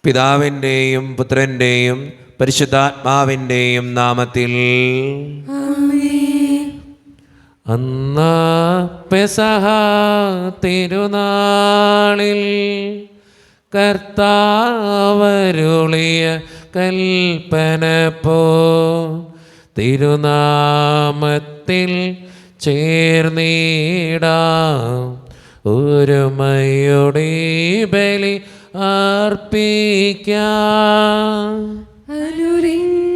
പിതാവിൻ്റെയും പുത്രൻ്റെയും പരിശുദ്ധാത്മാവിൻ്റെയും നാമത്തിൽ. അന്നാ പെസഹ തിരുനാളിൽ കർത്താവരുളിയ കൽപ്പന പോ തിരുനാമത്തിൽ ചേർന്നിടാം ഒരുമയോടെ ബലി അർപ്പിക്കാം. അനുരഞ്ജിതരായി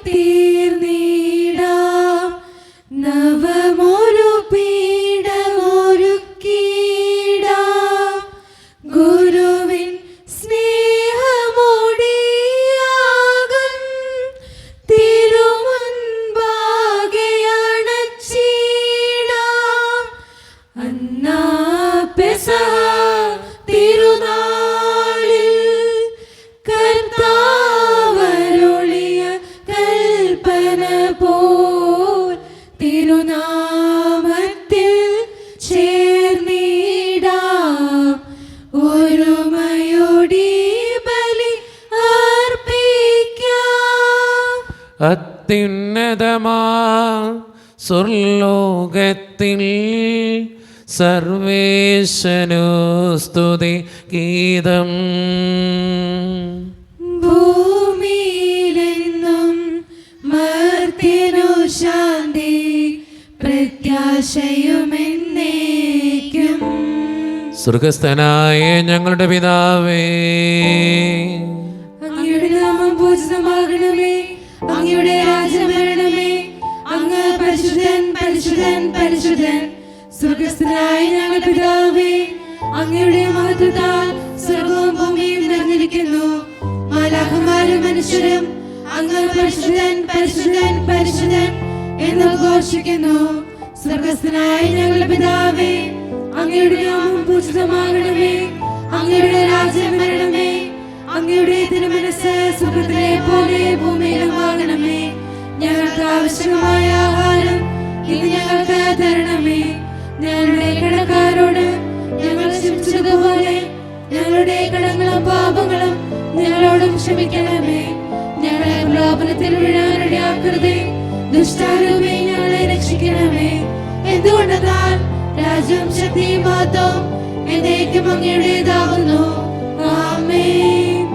തീർന്നിടാം നവമൊരു പീഠമൊരുക്കിടാം ഗുരുവിൻ സ്നേഹമൊടിയാകും തിരുമുൻപാകെ അണച്ചിടാം. അന്നാ പെസഹ തിരുനാളിൽ കർത്താവരുളിയ കൽപ്പന പോൽ തിരുനാമത്തിൽ ചേർന്നിടാം ഒരുമയോടെ ബലി അർപ്പിക്കാം. അത്യുന്നതമാ സ്വർലോകത്തിൽ സർവേശനു സ്തുതി ഗീതം. ഭൂമിയിലെന്നും മർത്യനു ശാന്തി പ്രത്യാശയുമെന്നേക്കും. സ്വർഗസ്ഥനായ ഞങ്ങളുടെ പിതാവേ, അങ്ങയുടെ നാമം പൂജിതമാകണമേ, അങ്ങയുടെ രാജ്യം വരണമേ, അങ്ങ് പരിശുദ്ധൻ പരിശുദ്ധൻ പരിശുദ്ധൻ. സ്വർഗസ്ഥനായ ഞങ്ങളുടെ പിതാവേ, അങ്ങയുടെ മഹത്വത്താൽ സ്വർഗവും ഭൂമിയും നിറഞ്ഞിരിക്കുന്നു. മാലാഖമാരും മനുഷ്യരും അങ്ങ് പരിശുദ്ധൻ പരിശുദ്ധൻ പരിശുദ്ധൻ എന്ന് ഘോഷിക്കുന്നു. സ്വർഗസ്ഥനായ ഞങ്ങളുടെ പിതാവേ, അങ്ങയുടെ നാമം പൂജിതമാകണമേ, അങ്ങയുടെ രാജ്യം വരണമേ, അങ്ങയുടെ തിരുമനസ്സ് സ്വർഗ്ഗത്തിലെ പോലെ ഭൂമിയിലും ആകണമേ. ഞങ്ങൾക്ക് ആവശ്യമായ ആഹാരം ഇന്ന് ഞങ്ങൾക്ക് തരണമേ. ഞങ്ങളുടെ കടക്കാരോട് ഞങ്ങൾ ക്ഷമിച്ചതുപോലെ ഞങ്ങളുടെ കടങ്ങളും പാപങ്ങളും ഞങ്ങളോടും ക്ഷമിക്കണമേ. ഞങ്ങളെ പ്രലോഭനത്തിൽ വീഴാനിടയാക്കരുതേ, ദുഷ്ടാരൂപേ ഞങ്ങളെ രക്ഷിക്കണമേ. എന്തുകൊണ്ടെന്നാൽ രാജ്യം ശക്തിയും മഹത്വവും എന്നേക്കും അങ്ങയുടേതാകുന്നു. ആമേൻ.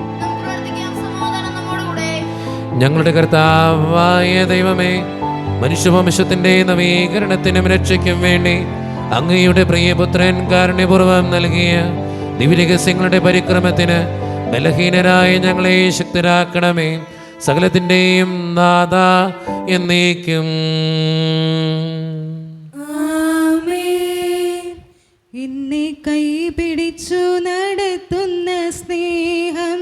ഞങ്ങളുടെ കർത്താവായ ദൈവമേ, മനുഷ്യവംശത്തിന്റെ നവീകരണത്തിനും രക്ഷയ്ക്കും വേണ്ടി അങ്ങയുടെ പ്രിയപുത്രൻ കാരുണ്യപൂർവ്വം നൽകിയ ദിവ്യരഹസ്യങ്ങളുടെ പരിക്രമത്തിന് ബലഹീനരായ ഞങ്ങളെ ശക്തരാക്കണമേ. സകലത്തിൻ്റെയും നാഥ എന്നേക്കും. എന്നെ കൈപിടിച്ചു നടത്തുന്ന സ്നേഹം,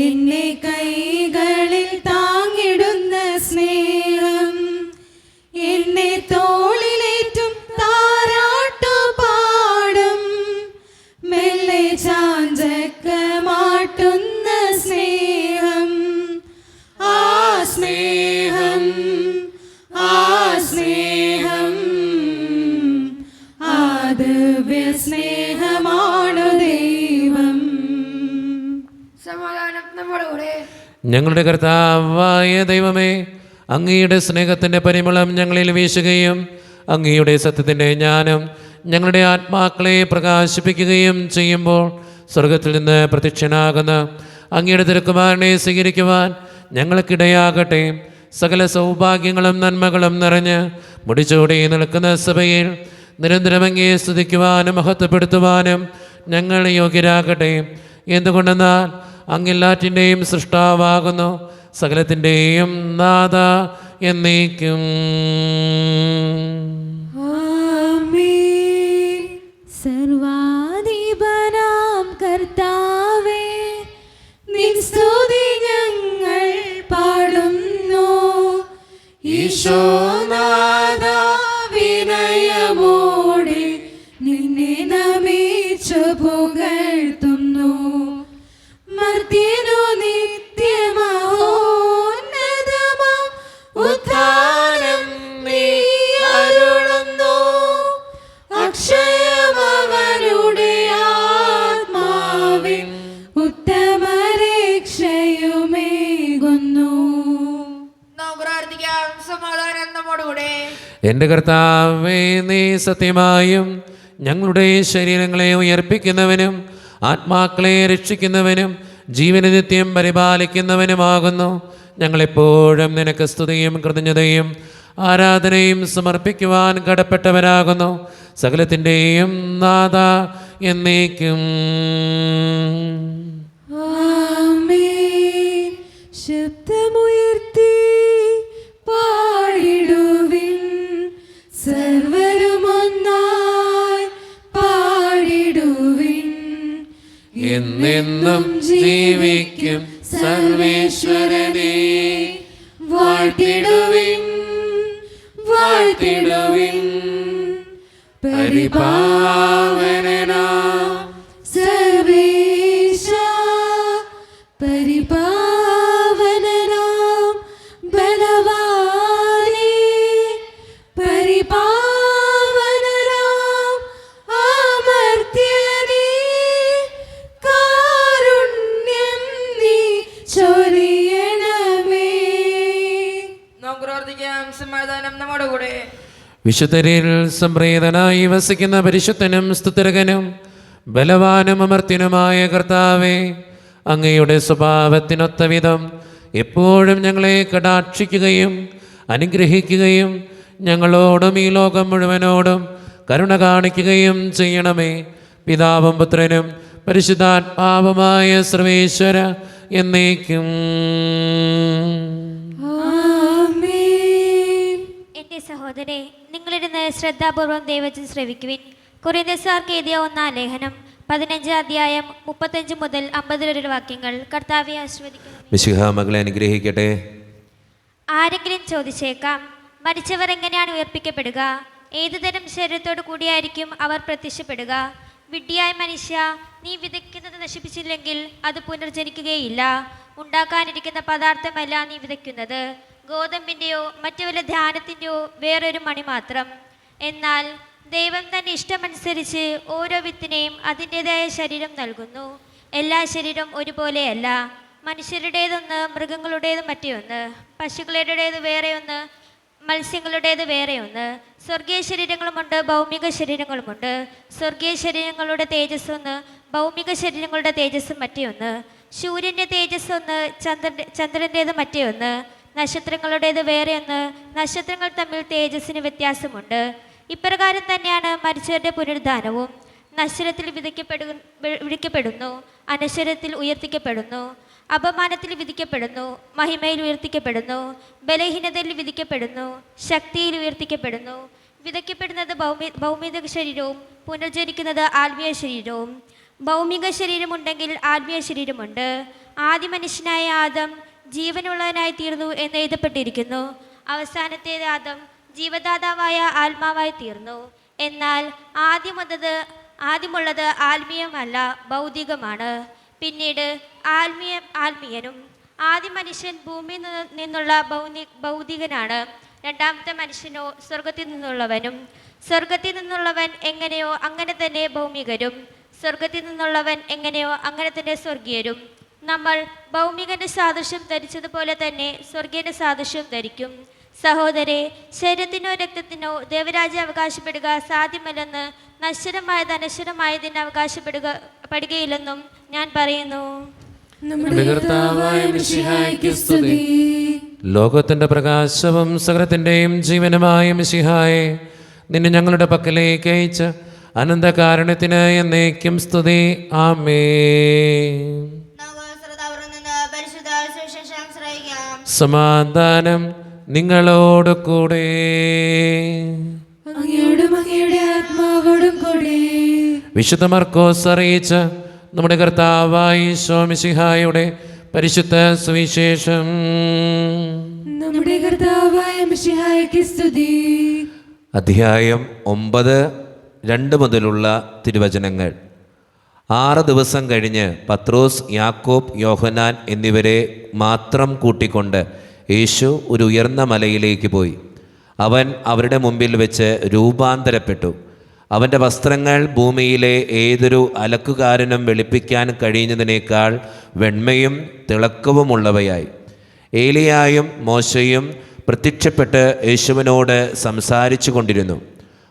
എന്നെ കൈകളിൽ താങ്ങിടുന്ന സ്നേഹം, എന്നെ തോളിലേറ്റും താരാട്ടു പാടും മെല്ലെ ചാഞ്ചക്കമാട്ടുന്ന സ്നേഹം, ആ സ്നേഹം ആ സ്നേഹം ആ ദിവ്യ സ്നേഹമാണു ദൈവം. സമാധാനം നമ്മുടെ കൂടെ. ഞങ്ങളുടെ കർത്താവായ ദൈവമേ, അങ്ങയുടെ സ്നേഹത്തിൻ്റെ പരിമളം ഞങ്ങളിൽ വീശുകയും അങ്ങയുടെ സത്യത്തിൻ്റെ ജ്ഞാനം ഞങ്ങളുടെ ആത്മാക്കളെ പ്രകാശിപ്പിക്കുകയും ചെയ്യുമ്പോൾ സ്വർഗത്തിൽ നിന്ന് പ്രത്യക്ഷനാകുന്ന അങ്ങയുടെ തിരുക്കുമാരനെ സ്വീകരിക്കുവാൻ ഞങ്ങൾക്കിടയാകട്ടെ. സകല സൗഭാഗ്യങ്ങളും നന്മകളും നിറഞ്ഞ് മുടിച്ചോടി നിൽക്കുന്ന സഭയിൽ നിരന്തരം അങ്ങയെ സ്തുതിക്കുവാനും മഹത്വപ്പെടുത്തുവാനും ഞങ്ങൾ യോഗ്യരാകട്ടെ. എന്തുകൊണ്ടെന്നാൽ അങ്ങെല്ലാറ്റിൻ്റെയും സൃഷ്ടാവാകുന്നു, സകലത്തിൻ്റെയും നാഥ എന്നേക്കും. ആമേൻ. സർവാധിപനാം കർത്താവേ, നിൻ സ്തുതി ഞങ്ങൾ പാടുന്നു. ഈശോനാഥ വിനയമോടെ നിന്നെ നമിച്ചു പുകഴ്ത്തുന്നു. മർത്യനു നിത്യമഹോന്നതമാം ഉദ്ധാനം നീ അരുളുന്നു. അക്ഷയമവരുടെ ആത്മാവിൻ എൻ്റെ കർത്താവേ, നീ സത്യമായും ഞങ്ങളുടെ ശരീരങ്ങളെ ഉയർപ്പിക്കുന്നവനും ആത്മാക്കളെ രക്ഷിക്കുന്നവനും ജീവന നിത്യം പരിപാലിക്കുന്നവനുമാകുന്നു. ഞങ്ങളെപ്പോഴും നിനക്ക് സ്തുതിയും കൃതജ്ഞതയും ആരാധനയും സമർപ്പിക്കുവാൻ കടപ്പെട്ടവരാകുന്നു. സകലത്തിൻ്റെയും നാഥ എന്നേക്കും. ആമേൻ. ശബ്ദമുയർത്തി പാടിടുവിൻ, സർവരുമൊന്നായി പാടിടുവിൻ. എന്നെന്നും ജീവിക്കും സർവേശ്വരനെ വാഴ്ത്തിടുവിൻ, വാഴ്ത്തിടുവിൻ. പരിപാവനനാം സർവേശ, പരിപാവനനാം ബലവാനേ, പരിപാവനനാം അമർത്യനേ, കാരുണ്യം നീ ചൊരിയണമേ. നമുക്ക് പ്രാർത്ഥിക്കാം. സമാധാനം നമ്മുടെ കൂടെ. വിശുദ്ധരിൽ സംപ്രീതനായി വസിക്കുന്ന പരിശുദ്ധനും സ്തുതിർഹനും ബലവാനും അമർത്യനുമായ കർത്താവേ, അങ്ങയുടെ സ്വഭാവത്തിനൊത്ത വിധം എപ്പോഴും ഞങ്ങളെ കടാക്ഷിക്കുകയും അനുഗ്രഹിക്കുകയും ഞങ്ങളോടും ഈ ലോകം മുഴുവനോടും കരുണ കാണിക്കുകയും ചെയ്യണമേ. പിതാവും പുത്രനും പരിശുദ്ധാത്മാവുമായ സർവേശ്വര എന്നേക്കും. എൻ്റെ സഹോദരേ, നിങ്ങളിരുന്ന് ശ്രദ്ധാപൂർവം ദൈവത്തിൽ ശ്രവിക്കുവിൻ. കൊരിന്ത്യക്കാർക്ക് എഴുതിയ 1-ാം ലേഖനം 15-ാം അധ്യായം 35 മുതൽ 50 വരെ വാക്യങ്ങൾ. കർത്താവെ ആശീർവദിക്കുന്നു. മിശിഹ മകളെ അനുഗ്രഹിക്കട്ടെ. ആരെങ്കിലും ചോദിച്ചേക്കാം, മരിച്ചവർ എങ്ങനെയാണ് ഉയർപ്പിക്കപ്പെടുക? ഏതുതരം ശരീരത്തോടു കൂടിയായിരിക്കും അവർ പ്രത്യക്ഷപ്പെടുക? വിഡ്ഢിയായ മനുഷ്യ, നീ വിതയ്ക്കുന്നത് നശിപ്പിച്ചില്ലെങ്കിൽ അത് പുനർജനിക്കുകയില്ല. ഉണ്ടാക്കാനിരിക്കുന്ന പദാർത്ഥമല്ല നീ വിതയ്ക്കുന്നത്, ഗോതമ്പിൻ്റെയോ മറ്റു വല്ല ധാന്യത്തിൻ്റെയോ വേറൊരു മണി മാത്രം. എന്നാൽ ദൈവം തൻ്റെ ഇഷ്ടമനുസരിച്ച് ഓരോ വിത്തിനെയും അതിൻ്റെതായ ശരീരം നൽകുന്നു. എല്ലാ ശരീരം ഒരുപോലെയല്ല. മനുഷ്യരുടേതൊന്ന്, മൃഗങ്ങളുടേത് മറ്റൊന്ന്, പശുക്കളുടേത് വേറെയൊന്ന്, മത്സ്യങ്ങളുടേത് വേറെയൊന്ന്. സ്വർഗീയ ശരീരങ്ങളുമുണ്ട്, ഭൗമിക ശരീരങ്ങളുമുണ്ട്. സ്വർഗീയ ശരീരങ്ങളുടെ തേജസ്സൊന്ന്, ഭൗമിക ശരീരങ്ങളുടെ തേജസ്സും മറ്റൊന്ന്. സൂര്യൻ്റെ തേജസ്സൊന്ന്, ചന്ദ്രൻ്റേത് മറ്റൊന്ന്. നക്ഷത്രങ്ങളുടേത് വേറെയൊന്ന്. നക്ഷത്രങ്ങൾ തമ്മിൽ തേജസ്സിന് വ്യത്യാസമുണ്ട്. ഇപ്രകാരം തന്നെയാണ് മരിച്ചവരുടെ പുനരുദ്ധാനവും. നശ്വരത്തിൽ വിധിക്കപ്പെടുന്നു, അനശ്വരത്തിൽ ഉയർത്തിക്കപ്പെടുന്നു. അപമാനത്തിൽ വിധിക്കപ്പെടുന്നു, മഹിമയിൽ ഉയർത്തിക്കപ്പെടുന്നു. ബലഹീനതയിൽ വിധിക്കപ്പെടുന്നു, ശക്തിയിൽ ഉയർത്തിക്കപ്പെടുന്നു. വിധിക്കപ്പെടുന്നത് ഭൗമിക ശരീരവും പുനർജനിക്കുന്നത് ആത്മീയ ശരീരവും. ഭൗമിക ശരീരമുണ്ടെങ്കിൽ ആത്മീയ ശരീരമുണ്ട്. ആദ്യ മനുഷ്യനായ ആദം ജീവനുള്ളവനായി തീർന്നു എന്ന് എഴുതപ്പെട്ടിരിക്കുന്നു. അവസാനത്തെ ആദം ജീവദാതാവായ ആത്മാവായി തീർന്നു. എന്നാൽ ആദ്യമുള്ളത് ആത്മീയമല്ല, ഭൗതികമാണ്. പിന്നീട് ആത്മീയനും. ആദ്യ മനുഷ്യൻ ഭൂമിയിൽ നിന്നുള്ള ഭൗതികനാണ്. രണ്ടാമത്തെ മനുഷ്യനോ സ്വർഗത്തിൽ നിന്നുള്ളവനും. സ്വർഗത്തിൽ നിന്നുള്ളവൻ എങ്ങനെയോ അങ്ങനെ തന്നെ ഭൗമികരും. സ്വർഗത്തിൽ നിന്നുള്ളവൻ എങ്ങനെയോ അങ്ങനെ തന്നെ സ്വർഗീയരും. നമ്മൾ ഭൗമികന്റെ സാദൃശ്യം ധരിച്ചതുപോലെ തന്നെ സ്വർഗീയന്റെ സാദൃശ്യം ധരിക്കും. സഹോദരെ, ശരീരത്തിനോ രക്തത്തിനോ ദേവരാജ്യം അവകാശപ്പെടുക സാധ്യമല്ലെന്ന് നശ്വരമായത് അനശ്വരമായതിന് അവകാശപ്പെടുകയില്ലെന്നും ഞാൻ പറയുന്നു. ലോകത്തിന്റെ പ്രകാശവും സകലത്തിന്റെയും ജീവനുമായ മിശിഹായെ, നിന്നെ ഞങ്ങളുടെ പക്കലേക്ക് അയച്ച അനന്തകാരുണ്യത്തിന് എന്നേക്കും സ്തുതി. ആമേൻ. സമാധാനം നിങ്ങളോട് കൂടെ. ആത്മാവോടും കൂടെ. വിശുദ്ധ മർക്കോസ് അറിയിച്ച നമ്മുടെ കർത്താവായ ഈശോ മിശിഹായുടെ പരിശുദ്ധ സുവിശേഷം. നമ്മുടെ കർത്താവായ മിശിഹായ്ക്ക് സ്തുതി. അധ്യായം 9 2 മുതലുള്ള തിരുവചനങ്ങൾ. 6 ദിവസം കഴിഞ്ഞ് പത്രോസ്, യാക്കോബ്, യോഹന്നാൻ എന്നിവരെ മാത്രം കൂട്ടിക്കൊണ്ട് യേശു ഒരു ഉയർന്ന മലയിലേക്ക് പോയി. അവൻ അവരുടെ മുമ്പിൽ വെച്ച് രൂപാന്തരപ്പെട്ടു. അവൻ്റെ വസ്ത്രങ്ങൾ ഭൂമിയിലെ ഏതൊരു അലക്കുകാരനും വെളുപ്പിക്കാൻ കഴിയുന്നതിനേക്കാൾ വെണ്മയും തിളക്കവുമുള്ളവയായി. ഏലിയായും മോശയും പ്രത്യക്ഷപ്പെട്ട് യേശുവിനോട് സംസാരിച്ചു കൊണ്ടിരുന്നു.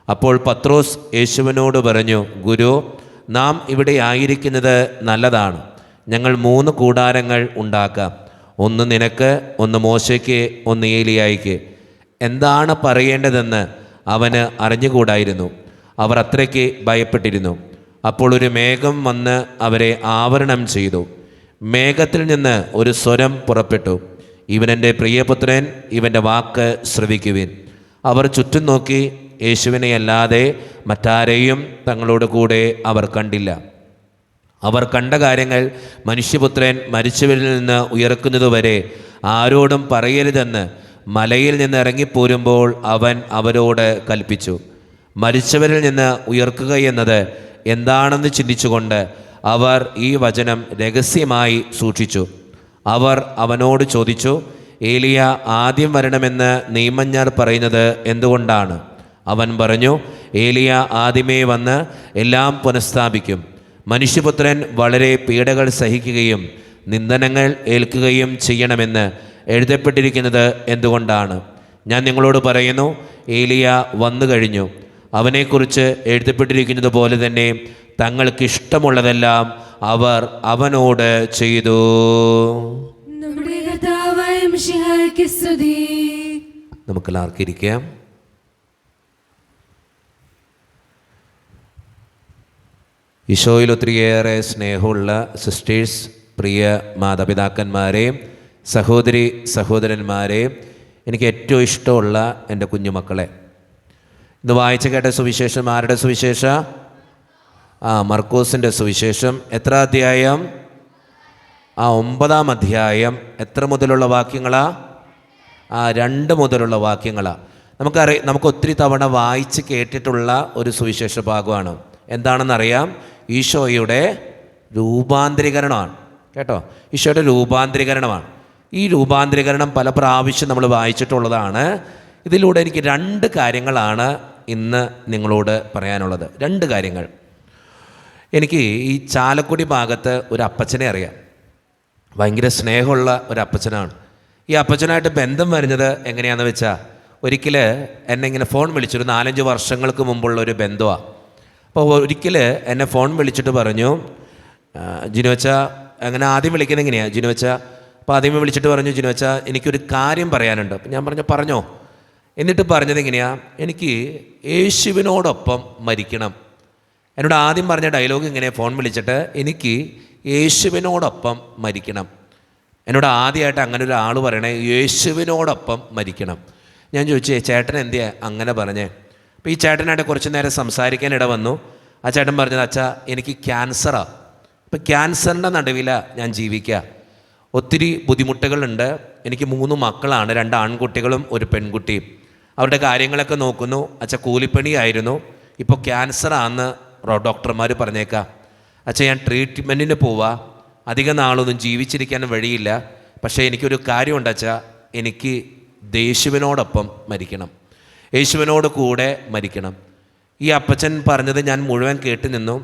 അപ്പോൾ പത്രോസ് യേശുവിനോട് പറഞ്ഞു, ഗുരു, നാം ഇവിടെ ആയിരിക്കുന്നത് നല്ലതാണ്. ഞങ്ങൾ 3 കൂടാരങ്ങൾ ഉണ്ടാക്കാം. ഒന്ന് നിനക്ക്, ഒന്ന് മോശയ്ക്ക്, ഒന്ന് ഏലിയായിക്ക്. എന്താണ് പറയേണ്ടതെന്ന് അവന് അറിഞ്ഞുകൂടായിരുന്നു. അവർ അത്രയ്ക്ക് ഭയപ്പെട്ടിരുന്നു. അപ്പോൾ ഒരു മേഘം വന്ന് അവരെ ആവരണം ചെയ്തു. മേഘത്തിൽ നിന്ന് ഒരു സ്വരം പുറപ്പെട്ടു, ഇവനെൻ്റെ പ്രിയപുത്രൻ, ഇവൻ്റെ വാക്ക് ശ്രവിക്കുവിൻ. അവർ ചുറ്റും നോക്കി, യേശുവിനെയല്ലാതെ മറ്റാരെയും തങ്ങളോട് കൂടെ അവർ കണ്ടില്ല. അവർ കണ്ട കാര്യങ്ങൾ മനുഷ്യപുത്രൻ മരിച്ചവരിൽ നിന്ന് ഉയർക്കുന്നതുവരെ ആരോടും പറയരുതെന്ന് മലയിൽ നിന്ന് ഇറങ്ങിപ്പോരുമ്പോൾ അവൻ അവരോട് കൽപ്പിച്ചു. മരിച്ചവരിൽ നിന്ന് ഉയർക്കുകയെന്നത് എന്താണെന്ന് ചിന്തിച്ചുകൊണ്ട് അവർ ഈ വചനം രഹസ്യമായി സൂക്ഷിച്ചു. അവർ അവനോട് ചോദിച്ചു, ഏലിയ ആദ്യം വരണമെന്ന് നിയമജ്ഞർ പറയുന്നത് എന്തുകൊണ്ടാണ്? അവൻ പറഞ്ഞു, ഏലിയ ആദ്യമേ വന്ന് എല്ലാം പുനഃസ്ഥാപിക്കും. മനുഷ്യപുത്രൻ വളരെ പീഡകൾ സഹിക്കുകയും നിന്ദനങ്ങൾ ഏൽക്കുകയും ചെയ്യണമെന്ന് എഴുതപ്പെട്ടിരിക്കുന്നത് എന്തുകൊണ്ടാണ്? ഞാൻ നിങ്ങളോട് പറയുന്നു, ഏലിയ വന്നു കഴിഞ്ഞു. അവനെക്കുറിച്ച് എഴുതപ്പെട്ടിരിക്കുന്നത് പോലെ തന്നെ തങ്ങൾക്കിഷ്ടമുള്ളതെല്ലാം അവർ അവനോട് ചെയ്തു. നമ്മുടെ കർത്താവായ മിശിഹായ്ക്ക് സ്തുതി. നമുക്കെല്ലാവർക്കും ഇരിക്കാം. ഈശോയിൽ ഒത്തിരിയേറെ സ്നേഹമുള്ള സിസ്റ്റേഴ്സ്, പ്രിയ മാതാപിതാക്കന്മാരെ, സഹോദരി സഹോദരന്മാരെ, എനിക്ക് ഏറ്റവും ഇഷ്ടമുള്ള എൻ്റെ കുഞ്ഞുമക്കളെ, ഇന്ന് വായിച്ച് കേട്ട സുവിശേഷം ആരുടെ സുവിശേഷ? മർക്കോസിൻ്റെ സുവിശേഷം. എത്ര അധ്യായം? 9-ാം അധ്യായം. എത്ര മുതലുള്ള വാക്യങ്ങളാ? 2 മുതലുള്ള വാക്യങ്ങളാണ്. നമുക്ക് ഒത്തിരി തവണ വായിച്ച് കേട്ടിട്ടുള്ള ഒരു സുവിശേഷ ഭാഗമാണ്. എന്താണെന്നറിയാം? ഈശോയുടെ രൂപാന്തരീകരണമാണ്. കേട്ടോ, ഈശോയുടെ രൂപാന്തരീകരണമാണ്. ഈ രൂപാന്തരീകരണം പല പ്രാവശ്യം നമ്മൾ വായിച്ചിട്ടുള്ളതാണ്. ഇതിലൂടെ എനിക്ക് 2 കാര്യങ്ങളാണ് ഇന്ന് നിങ്ങളോട് പറയാനുള്ളത്. 2 കാര്യങ്ങൾ. എനിക്ക് ഈ ചാലക്കുടി ഭാഗത്ത് ഒരു അപ്പച്ചനെ അറിയാം. ഭയങ്കര സ്നേഹമുള്ള ഒരു അപ്പച്ചനാണ്. ഈ അപ്പച്ചനായിട്ട് ബന്ധം വരുന്നത് എങ്ങനെയാണെന്ന് വെച്ചാൽ, ഒരിക്കൽ എന്നെ ഇങ്ങനെ ഫോൺ വിളിച്ചൊരു 4-5 വർഷങ്ങൾക്ക് മുമ്പുള്ള ഒരു ബന്ധമാണ്. അപ്പോൾ ഒരിക്കൽ എന്നെ ഫോൺ വിളിച്ചിട്ട് പറഞ്ഞു, ജിനുവച്ച, അങ്ങനെ ആദ്യം വിളിക്കുന്നത് എങ്ങനെയാണ് ജിനുവച്ച? അപ്പോൾ ആദ്യമേ വിളിച്ചിട്ട് പറഞ്ഞു, ജിനുവച്ച എനിക്കൊരു കാര്യം പറയാനുണ്ട്. അപ്പം ഞാൻ പറഞ്ഞു, പറഞ്ഞോ. എന്നിട്ട് പറഞ്ഞത് എങ്ങനെയാണ്? എനിക്ക് യേശുവിനോടൊപ്പം മരിക്കണം. എന്നോട് ആദ്യം പറഞ്ഞ ഡയലോഗ് ഇങ്ങനെ, ഫോൺ വിളിച്ചിട്ട് എനിക്ക് യേശുവിനോടൊപ്പം മരിക്കണം. എന്നോട് ആദ്യമായിട്ട് അങ്ങനെ ഒരാൾ പറയണേ, യേശുവിനോടൊപ്പം മരിക്കണം. ഞാൻ ചോദിച്ചേ, ചേട്ടൻ എന്തിയാ അങ്ങനെ പറഞ്ഞേ? അപ്പോൾ ഈ ചേട്ടനായിട്ട് കുറച്ച് നേരം സംസാരിക്കാൻ ഇട വന്നു. ആ ചേട്ടൻ പറഞ്ഞത്, അച്ഛാ എനിക്ക് ക്യാൻസറാണ്. അപ്പോൾ ക്യാൻസറിൻ്റെ നടുവിലാണ് ഞാൻ ജീവിക്കുക. ഒത്തിരി ബുദ്ധിമുട്ടുകളുണ്ട്. എനിക്ക് 3 മക്കളാണ്, 2 ആൺകുട്ടികളും ഒരു പെൺകുട്ടിയും. അവരുടെ കാര്യങ്ങളൊക്കെ നോക്കുന്നു. അച്ഛാ കൂലിപ്പണിയായിരുന്നു, ഇപ്പോൾ ക്യാൻസറാണെന്ന് ഡോക്ടർമാർ പറഞ്ഞേക്കാം. അച്ഛാ ഞാൻ ട്രീറ്റ്മെൻറ്റിന് പോവാ, അധികം നാളൊന്നും ജീവിച്ചിരിക്കാൻ വഴിയില്ല. പക്ഷേ എനിക്കൊരു കാര്യമുണ്ട് അച്ഛാ, എനിക്ക് യേശുവിനോടൊപ്പം മരിക്കണം, യേശുവിനോട് കൂടെ മരിക്കണം. ഈ അപ്പച്ചൻ പറഞ്ഞത് ഞാൻ മുഴുവൻ കേട്ട് നിന്നു.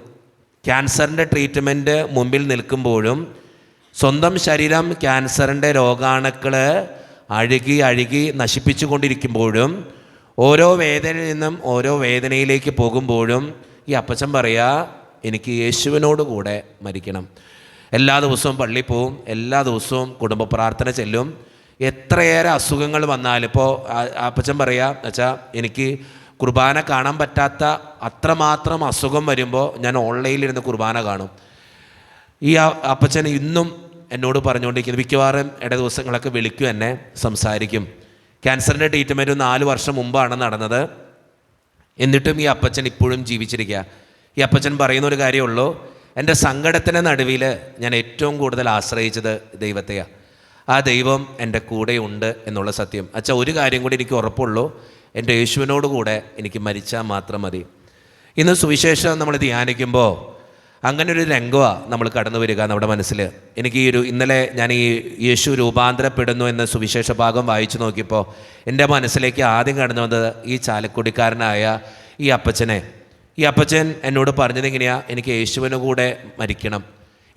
ക്യാൻസറിൻ്റെ ട്രീറ്റ്മെൻറ്റ് മുമ്പിൽ നിൽക്കുമ്പോഴും സ്വന്തം ശരീരം ക്യാൻസറിൻ്റെ രോഗാണുക്കൾ അഴുകി നശിപ്പിച്ചു കൊണ്ടിരിക്കുമ്പോഴും ഓരോ വേദനയിൽ നിന്നും ഓരോ വേദനയിലേക്ക് പോകുമ്പോഴും ഈ അപ്പച്ചൻ പറയാ, എനിക്ക് യേശുവിനോട് കൂടെ മരിക്കണം. എല്ലാ ദിവസവും പള്ളിയിൽ പോവും, എല്ലാ ദിവസവും കുടുംബ പ്രാർത്ഥന ചെല്ലും. എത്രയേറെ അസുഖങ്ങൾ വന്നാലും, ഇപ്പോൾ അപ്പച്ചൻ പറയാ, അച്ഛാ എനിക്ക് കുർബാന കാണാൻ പറ്റാത്ത അത്രമാത്രം അസുഖം വരുമ്പോൾ ഞാൻ ഓൺലൈനിലിരുന്ന് കുർബാന കാണും. ഈ അപ്പച്ചൻ ഇന്നും എന്നോട് പറഞ്ഞുകൊണ്ടിരിക്കുന്നത്, മിക്കവാറും ഇട ദിവസങ്ങളൊക്കെ വിളിക്കും, എന്നെ സംസാരിക്കും. ക്യാൻസറിൻ്റെ ട്രീറ്റ്മെൻറ്റ് 4 വർഷം മുമ്പാണ് നടന്നത്. എന്നിട്ടും ഈ അപ്പച്ചൻ ഇപ്പോഴും ജീവിച്ചിരിക്കുക. ഈ അപ്പച്ചൻ പറയുന്ന ഒരു കാര്യമുള്ളൂ, എൻ്റെ സങ്കടത്തിൻ്റെ നടുവിൽ ഞാൻ ഏറ്റവും കൂടുതൽ ആശ്രയിച്ചത് ദൈവത്തെയാണ്. ആ ദൈവം എൻ്റെ കൂടെ ഉണ്ട് എന്നുള്ള സത്യം. അച്ഛാ ഒരു കാര്യം കൂടി എനിക്ക് ഉറപ്പുള്ളൂ, എൻ്റെ യേശുവിനോട് കൂടെ എനിക്ക് മരിച്ചാൽ മാത്രം മതി. ഇന്ന് സുവിശേഷം നമ്മൾ ധ്യാനിക്കുമ്പോൾ അങ്ങനെ ഒരു രംഗമാണ് നമ്മൾ കടന്നു വരിക നമ്മുടെ മനസ്സിൽ. എനിക്ക് ഇന്നലെ ഞാൻ ഈ യേശു രൂപാന്തരപ്പെടുന്നു എന്ന സുവിശേഷ ഭാഗം വായിച്ചു നോക്കിയപ്പോൾ എൻ്റെ മനസ്സിലേക്ക് ആദ്യം കടന്നു വന്നത് ഈ ചാലക്കുടിക്കാരനായ ഈ അപ്പച്ചൻ എന്നോട് പറഞ്ഞത് എങ്ങനെയാണ്, എനിക്ക് യേശുവിന് കൂടെ മരിക്കണം.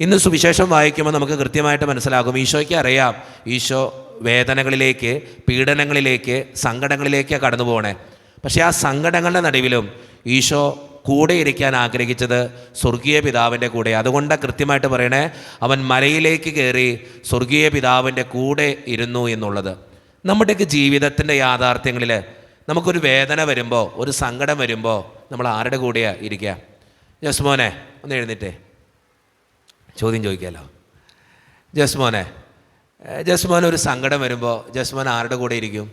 ഇന്ന് സുവിശേഷം വായിക്കുമ്പോൾ നമുക്ക് കൃത്യമായിട്ട് മനസ്സിലാകും, ഈശോയ്ക്ക് അറിയാം ഈശോ വേദനകളിലേക്ക്, പീഡനങ്ങളിലേക്ക്, സങ്കടങ്ങളിലേക്കാണ് കടന്നു പോകണേ. പക്ഷേ ആ സങ്കടങ്ങളുടെ നടുവിലും ഈശോ കൂടെ ഇരിക്കാൻ ആഗ്രഹിച്ചത് സ്വർഗീയ പിതാവിൻ്റെ കൂടെ. അതുകൊണ്ടാണ് കൃത്യമായിട്ട് പറയണേ, അവൻ മലയിലേക്ക് കയറി സ്വർഗീയ പിതാവിൻ്റെ കൂടെ ഇരുന്നു എന്നുള്ളത്. നമ്മുടെയൊക്കെ ജീവിതത്തിൻ്റെ യാഥാർത്ഥ്യങ്ങളിൽ നമുക്കൊരു വേദന വരുമ്പോൾ, ഒരു സങ്കടം വരുമ്പോൾ നമ്മൾ ആരുടെ കൂടെയാണ് ഇരിക്കുക? ജസ്മോനെ ഒന്ന് എഴുന്നേറ്റേ, ചോദ്യം ചോദിക്കാമല്ലോ. ജസ്മോനെ ഒരു സങ്കടം വരുമ്പോൾ ജസ്മോൻ ആരുടെ കൂടെ ഇരിക്കും?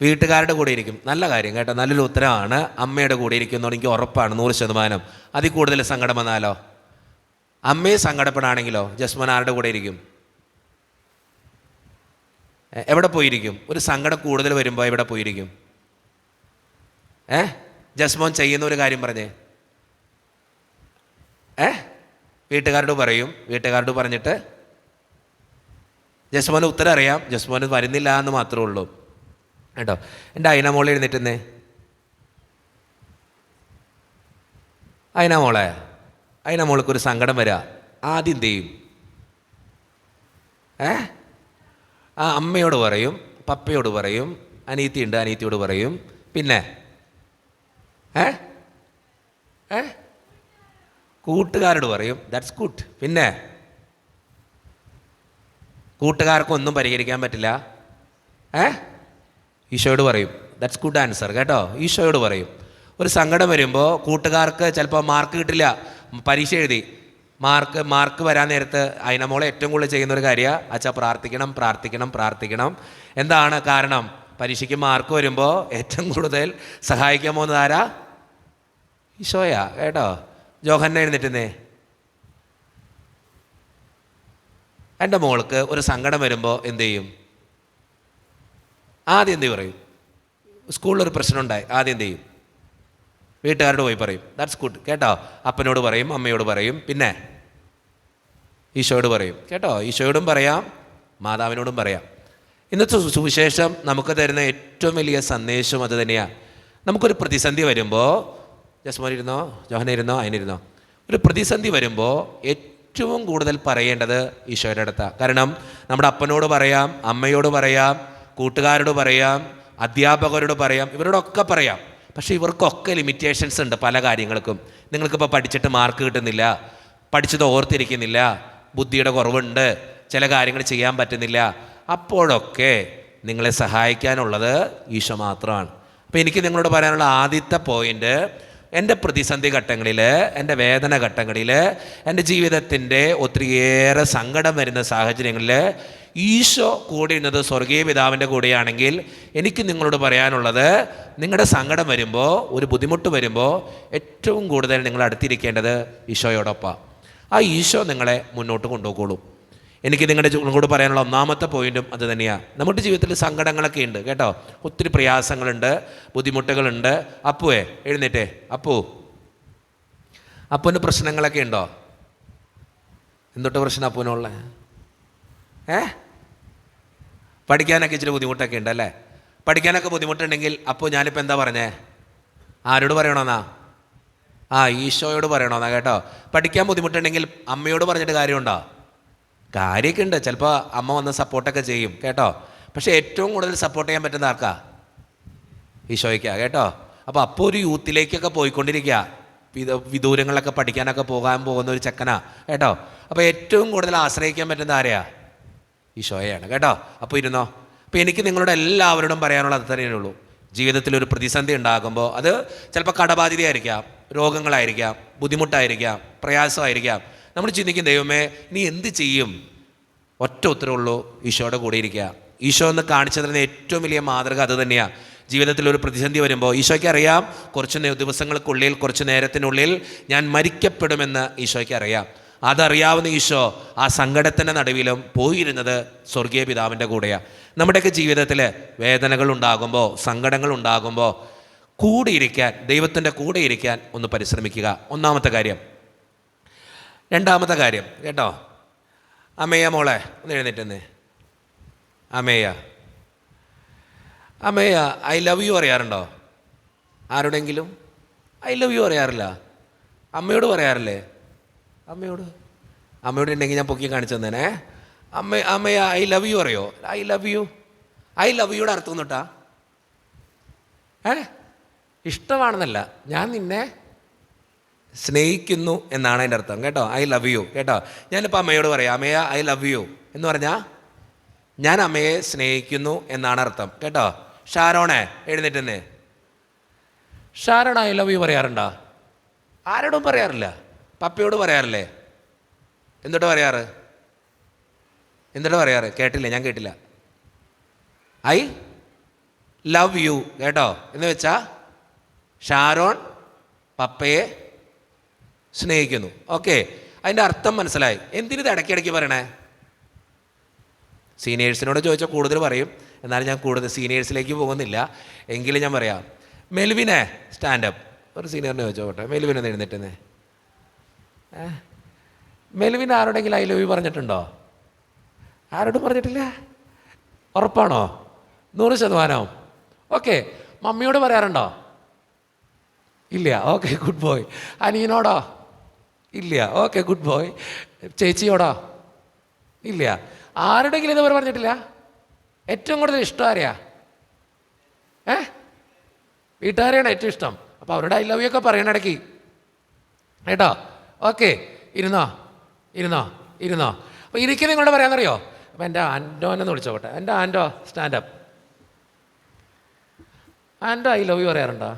വീട്ടുകാരുടെ കൂടെ ഇരിക്കും. നല്ല കാര്യം കേട്ടോ, നല്ലൊരു ഉത്തരമാണ്. അമ്മയുടെ കൂടെ ഇരിക്കുമെന്ന് എനിക്ക് ഉറപ്പാണ്, 100%. അതിൽ കൂടുതൽ സങ്കടം വന്നാലോ, അമ്മയെ സങ്കടപ്പെടാണെങ്കിലോ ജസ്മോൻ ആരുടെ കൂടെ ഇരിക്കും? എവിടെ പോയിരിക്കും? ഒരു സങ്കടം കൂടുതൽ വരുമ്പോൾ എവിടെ പോയിരിക്കും? ജസ്മോൻ ചെയ്യുന്ന ഒരു കാര്യം പറഞ്ഞേ. വീട്ടുകാരോട് പറയും. വീട്ടുകാരോട് പറഞ്ഞിട്ട് ജസ്മോന് ഉത്തരം അറിയാം, ജസ്മോന് വരുന്നില്ല എന്ന് മാത്രമേ ഉള്ളൂ കേട്ടോ. എൻ്റെ അയിന മോളെ എഴുന്നേറ്റുന്നേ. അയിന മോൾക്കൊരു സങ്കടം വരിക, ആദ്യം എന്ത് ചെയ്യും? ആ അമ്മയോട് പറയും, പപ്പയോട് പറയും, അനീത്തിയുണ്ട് അനീത്തിയോട് പറയും, പിന്നെ കൂട്ടുകാരോട് പറയും. That's good. പിന്നെ കൂട്ടുകാർക്കൊന്നും പരിഹരിക്കാൻ പറ്റില്ല, ഈശോയോട് പറയും. ദാറ്റ്സ് ഗുഡ് ആൻസർ കേട്ടോ. ഈശോയോട് പറയും. ഒരു സങ്കടം വരുമ്പോൾ കൂട്ടുകാർക്ക് ചിലപ്പോൾ മാർക്ക് കിട്ടില്ല, പരീക്ഷ എഴുതി മാർക്ക് വരാൻ നേരത്ത് അയിനമോളെ ഏറ്റവും കൂടുതൽ ചെയ്യുന്നൊരു കാര്യമാണ്, അച്ഛാ പ്രാർത്ഥിക്കണം. എന്താണ് കാരണം? പരീക്ഷയ്ക്ക് മാർക്ക് വരുമ്പോൾ ഏറ്റവും കൂടുതൽ സഹായിക്കാൻ പോകുന്നത് ആരാ? ഈശോയാ കേട്ടോ. ജോഹന്ന എഴുന്നേറ്റുന്നേ. എൻ്റെ മോൾക്ക് ഒരു സങ്കടം വരുമ്പോൾ എന്ത് ചെയ്യും? ആദ്യം എന്ത് പറയും? സ്കൂളിലൊരു പ്രശ്നം ഉണ്ടായി, ആദ്യം എന്ത് ചെയ്യും? വീട്ടുകാരോട് പോയി പറയും. ദാറ്റ്സ് ഗുഡ് കേട്ടോ. അപ്പനോട് പറയും, അമ്മയോട് പറയും, പിന്നെ ഈശോയോട് പറയും കേട്ടോ. ഈശോയോടും പറയാം, മാതാവിനോടും പറയാം. ഇന്നത്തെ സുവിശേഷം നമുക്ക് തരുന്ന ഏറ്റവും വലിയ സന്ദേശം അത് തന്നെയാണ്. നമുക്കൊരു പ്രതിസന്ധി വരുമ്പോൾ, ജസ്മോൻ ഇരുന്നോ, ജോഹന ഇരുന്നോ, അതിനിരുന്നോ, ഒരു പ്രതിസന്ധി വരുമ്പോൾ ഏറ്റവും കൂടുതൽ പറയേണ്ടത് ഈശോയുടെ അടുത്താണ്. കാരണം നമ്മുടെ അപ്പനോട് പറയാം, അമ്മയോട് പറയാം, കൂട്ടുകാരോട് പറയാം, അധ്യാപകരോട് പറയാം, ഇവരോടൊക്കെ പറയാം. പക്ഷേ ഇവർക്കൊക്കെ ലിമിറ്റേഷൻസ് ഉണ്ട് പല കാര്യങ്ങൾക്കും. നിങ്ങൾക്കിപ്പോൾ പഠിച്ചിട്ട് മാർക്ക് കിട്ടുന്നില്ല, പഠിച്ചത് ഓർത്തിരിക്കുന്നില്ല, ബുദ്ധിയുടെ കുറവുണ്ട്, ചില കാര്യങ്ങൾ ചെയ്യാൻ പറ്റുന്നില്ല. അപ്പോഴൊക്കെ നിങ്ങളെ സഹായിക്കാനുള്ളത് ഈശോ മാത്രമാണ്. അപ്പോൾ എനിക്ക് നിങ്ങളോട് പറയാനുള്ള ആദ്യത്തെ പോയിൻ്റ്, എൻ്റെ പ്രതിസന്ധി ഘട്ടങ്ങളിൽ, എൻ്റെ വേദന ഘട്ടങ്ങളിൽ, എൻ്റെ ജീവിതത്തിൻ്റെ ഒത്തിരിയേറെ സങ്കടം വരുന്ന സാഹചര്യങ്ങളിൽ ഈശോ കൂടെ ഇരുന്നത് സ്വർഗീയ പിതാവിൻ്റെ കൂടെയാണെങ്കിൽ എനിക്ക് നിങ്ങളോട് പറയാനുള്ളത്, നിങ്ങളുടെ സങ്കടം വരുമ്പോൾ, ഒരു ബുദ്ധിമുട്ട് വരുമ്പോൾ ഏറ്റവും കൂടുതൽ നിങ്ങൾ അടുത്തിരിക്കേണ്ടത് ഈശോയോടൊപ്പം. ആ ഈശോ നിങ്ങളെ മുന്നോട്ട് കൊണ്ടുപോയിക്കോളും. എനിക്ക് നിങ്ങളോട് പറയാനുള്ള ഒന്നാമത്തെ പോയിൻറ്റും അത് തന്നെയാണ്. നമ്മുടെ ജീവിതത്തിൽ സങ്കടങ്ങളൊക്കെ ഉണ്ട് കേട്ടോ, ഒത്തിരി പ്രയാസങ്ങളുണ്ട്, ബുദ്ധിമുട്ടുകളുണ്ട്. അപ്പുവേ എഴുന്നേറ്റേ. അപ്പുവിന് പ്രശ്നങ്ങളൊക്കെ ഉണ്ടോ? എന്തൊട്ട് പ്രശ്നം അപ്പുവിനുള്ള? പഠിക്കാനൊക്കെ ഇച്ചിരി ബുദ്ധിമുട്ടൊക്കെ ഉണ്ട് അല്ലേ? പഠിക്കാനൊക്കെ ബുദ്ധിമുട്ടുണ്ടെങ്കിൽ അപ്പോൾ ഞാനിപ്പോൾ എന്താ പറഞ്ഞേ? ആരോട് പറയണമെന്നാ? ഈശോയോട് പറയണമെന്നാ കേട്ടോ. പഠിക്കാൻ ബുദ്ധിമുട്ടുണ്ടെങ്കിൽ അമ്മയോട് പറഞ്ഞിട്ട് കാര്യമുണ്ടോ? കാര്യമൊക്കെ ഉണ്ട്, ചിലപ്പോൾ അമ്മ വന്ന് സപ്പോർട്ടൊക്കെ ചെയ്യും കേട്ടോ. പക്ഷേ ഏറ്റവും കൂടുതൽ സപ്പോർട്ട് ചെയ്യാൻ പറ്റുന്ന ആർക്കാ? ഈശോയ്ക്കാ കേട്ടോ. അപ്പോൾ ഒരു യൂത്തിലേക്കൊക്കെ പോയിക്കൊണ്ടിരിക്കുക, വിദൂരങ്ങളിലൊക്കെ പഠിക്കാനൊക്കെ പോകാൻ പോകുന്ന ഒരു ചെക്കനാ കേട്ടോ. അപ്പോൾ ഏറ്റവും കൂടുതൽ ആശ്രയിക്കാൻ പറ്റുന്ന ആരെയാ? ഈശോയാണ് കേട്ടോ. അപ്പോൾ ഇരുന്നോ. അപ്പോൾ എനിക്ക് നിങ്ങളോട് എല്ലാവരോടും പറയാനുള്ള അത് തന്നെയുള്ളൂ. ജീവിതത്തിലൊരു പ്രതിസന്ധി ഉണ്ടാകുമ്പോൾ അത് ചിലപ്പോൾ കടബാധ്യതയായിരിക്കാം, രോഗങ്ങളായിരിക്കാം, ബുദ്ധിമുട്ടായിരിക്കാം, പ്രയാസമായിരിക്കാം. നമ്മൾ ചിന്തിക്കും, ദൈവമേ നീ എന്ത് ചെയ്യും? ഒറ്റ ഉത്തരവുള്ളൂ, ഈശോയുടെ കൂടെ ഇരിക്കുക. ഈശോ എന്ന് കാണിച്ചു തരുന്ന ഏറ്റവും വലിയ മാതൃക അത് തന്നെയാണ്. ജീവിതത്തിലൊരു പ്രതിസന്ധി വരുമ്പോൾ ഈശോയ്ക്ക് അറിയാം, കുറച്ച് ദിവസങ്ങൾക്കുള്ളിൽ, കുറച്ച് നേരത്തിനുള്ളിൽ ഞാൻ മരിക്കപ്പെടുമെന്ന് ഈശോയ്ക്ക് അറിയാം. അതറിയാവുന്ന ഈശോ ആ സങ്കടത്തിൻ്റെ നടുവിലും പോയിരുന്നത് സ്വർഗീയ പിതാവിൻ്റെ കൂടെയാണ്. നമ്മുടെയൊക്കെ ജീവിതത്തിൽ വേദനകൾ ഉണ്ടാകുമ്പോൾ, സങ്കടങ്ങൾ ഉണ്ടാകുമ്പോൾ കൂടെയിരിക്കാൻ, ദൈവത്തിൻ്റെ കൂടെ ഇരിക്കാൻ ഒന്ന് പരിശ്രമിക്കുക. ഒന്നാമത്തെ കാര്യം. രണ്ടാമത്തെ കാര്യം കേട്ടോ, അമ്മയ്യ മോളെ ഒന്ന് എഴുന്നേറ്റെന്നേ. അമ്മയ്യ ഐ ലവ് യു പറയാറുണ്ടോ? ആരോടെങ്കിലും ഐ ലവ് യു പറയാറില്ല? അമ്മയോട് പറയാറില്ലേ? അമ്മയോട് ഉണ്ടെങ്കിൽ ഞാൻ പൊക്കി കാണിച്ചു തന്നേനെ. അമ്മയെ ഐ ലവ് യു അറിയോ? I love U, I love യുടെ അർത്ഥം എന്നിട്ടാ ഇഷ്ടമാണെന്നല്ല, ഞാൻ നിന്നെ സ്നേഹിക്കുന്നു എന്നാണ് അതിൻ്റെ അർത്ഥം കേട്ടോ. ഐ ലവ് യു കേട്ടോ. ഞാനിപ്പോൾ അമ്മയോട് പറയാം, അമ്മയെ ഐ ലവ് യു എന്ന് പറഞ്ഞാൽ ഞാൻ അമ്മയെ സ്നേഹിക്കുന്നു എന്നാണ് അർത്ഥം കേട്ടോ. ഷാരോണേ എഴുന്നേറ്റെന്നേ. ഷാരോൺ ഐ ലവ് യു പറയാറുണ്ടോ? ആരോടും പറയാറില്ല. പപ്പയോട് പറയാറില്ലേ? എന്തിട്ട് പറയാറ്? കേട്ടില്ല, ഞാൻ കേട്ടില്ല. ഐ ലവ് യു കേട്ടോ എന്ന് വെച്ചാൽ ഷാരോൺ പപ്പയെ സ്നേഹിക്കുന്നു. ഓക്കെ, അതിൻ്റെ അർത്ഥം മനസ്സിലായി. എന്തിനിത് ഇടയ്ക്കിടയ്ക്ക് പറയണേ? സീനിയേഴ്സിനോട് ചോദിച്ചാൽ കൂടുതൽ പറയും, എന്നാലും ഞാൻ കൂടുതൽ സീനിയേഴ്സിലേക്ക് പോകുന്നില്ല. എങ്കിലും ഞാൻ പറയാം. മെൽവിനെ സ്റ്റാൻഡപ്പ്. ഒരു സീനിയറിനെ ചോദിച്ചോട്ടെ, മെൽവിനൊന്ന് എഴുന്നേറ്റെന്നേ. മെൽവിൻ ആരോടെങ്കിലും ഐ ലവ് യു പറഞ്ഞിട്ടുണ്ടോ? ആരോടും പറഞ്ഞിട്ടില്ല. ഉറപ്പാണോ? 100%? ഓക്കെ. മമ്മിയോട് പറയാറുണ്ടോ? ഇല്ല. Okay, good boy. അനിയനോടോ? ഇല്ല. Okay, good boy. ചേച്ചിയോടോ? ഇല്ല. ആരുടെങ്കിലും ഇതുവരെ പറഞ്ഞിട്ടില്ല? ഏറ്റവും കൂടുതൽ ഇഷ്ടം ആരെയാ? വീട്ടുകാരെയാണ് ഏറ്റവും ഇഷ്ടം. അപ്പോൾ അവരുടെ ഐ ലവ് യു ഒക്കെ പറയണ ഇടയ്ക്ക് കേട്ടോ. ഓക്കെ, ഇരുന്നോ. അപ്പോൾ ഇരിക്കുന്ന നിങ്ങളോട് പറയാമെന്നറിയോ? അപ്പോൾ എൻ്റെ ആൻറ്റോനെന്ന് വിളിച്ചോട്ടെ. എൻ്റെ Anto stand up. Anto I love you പറയാറുണ്ടോ?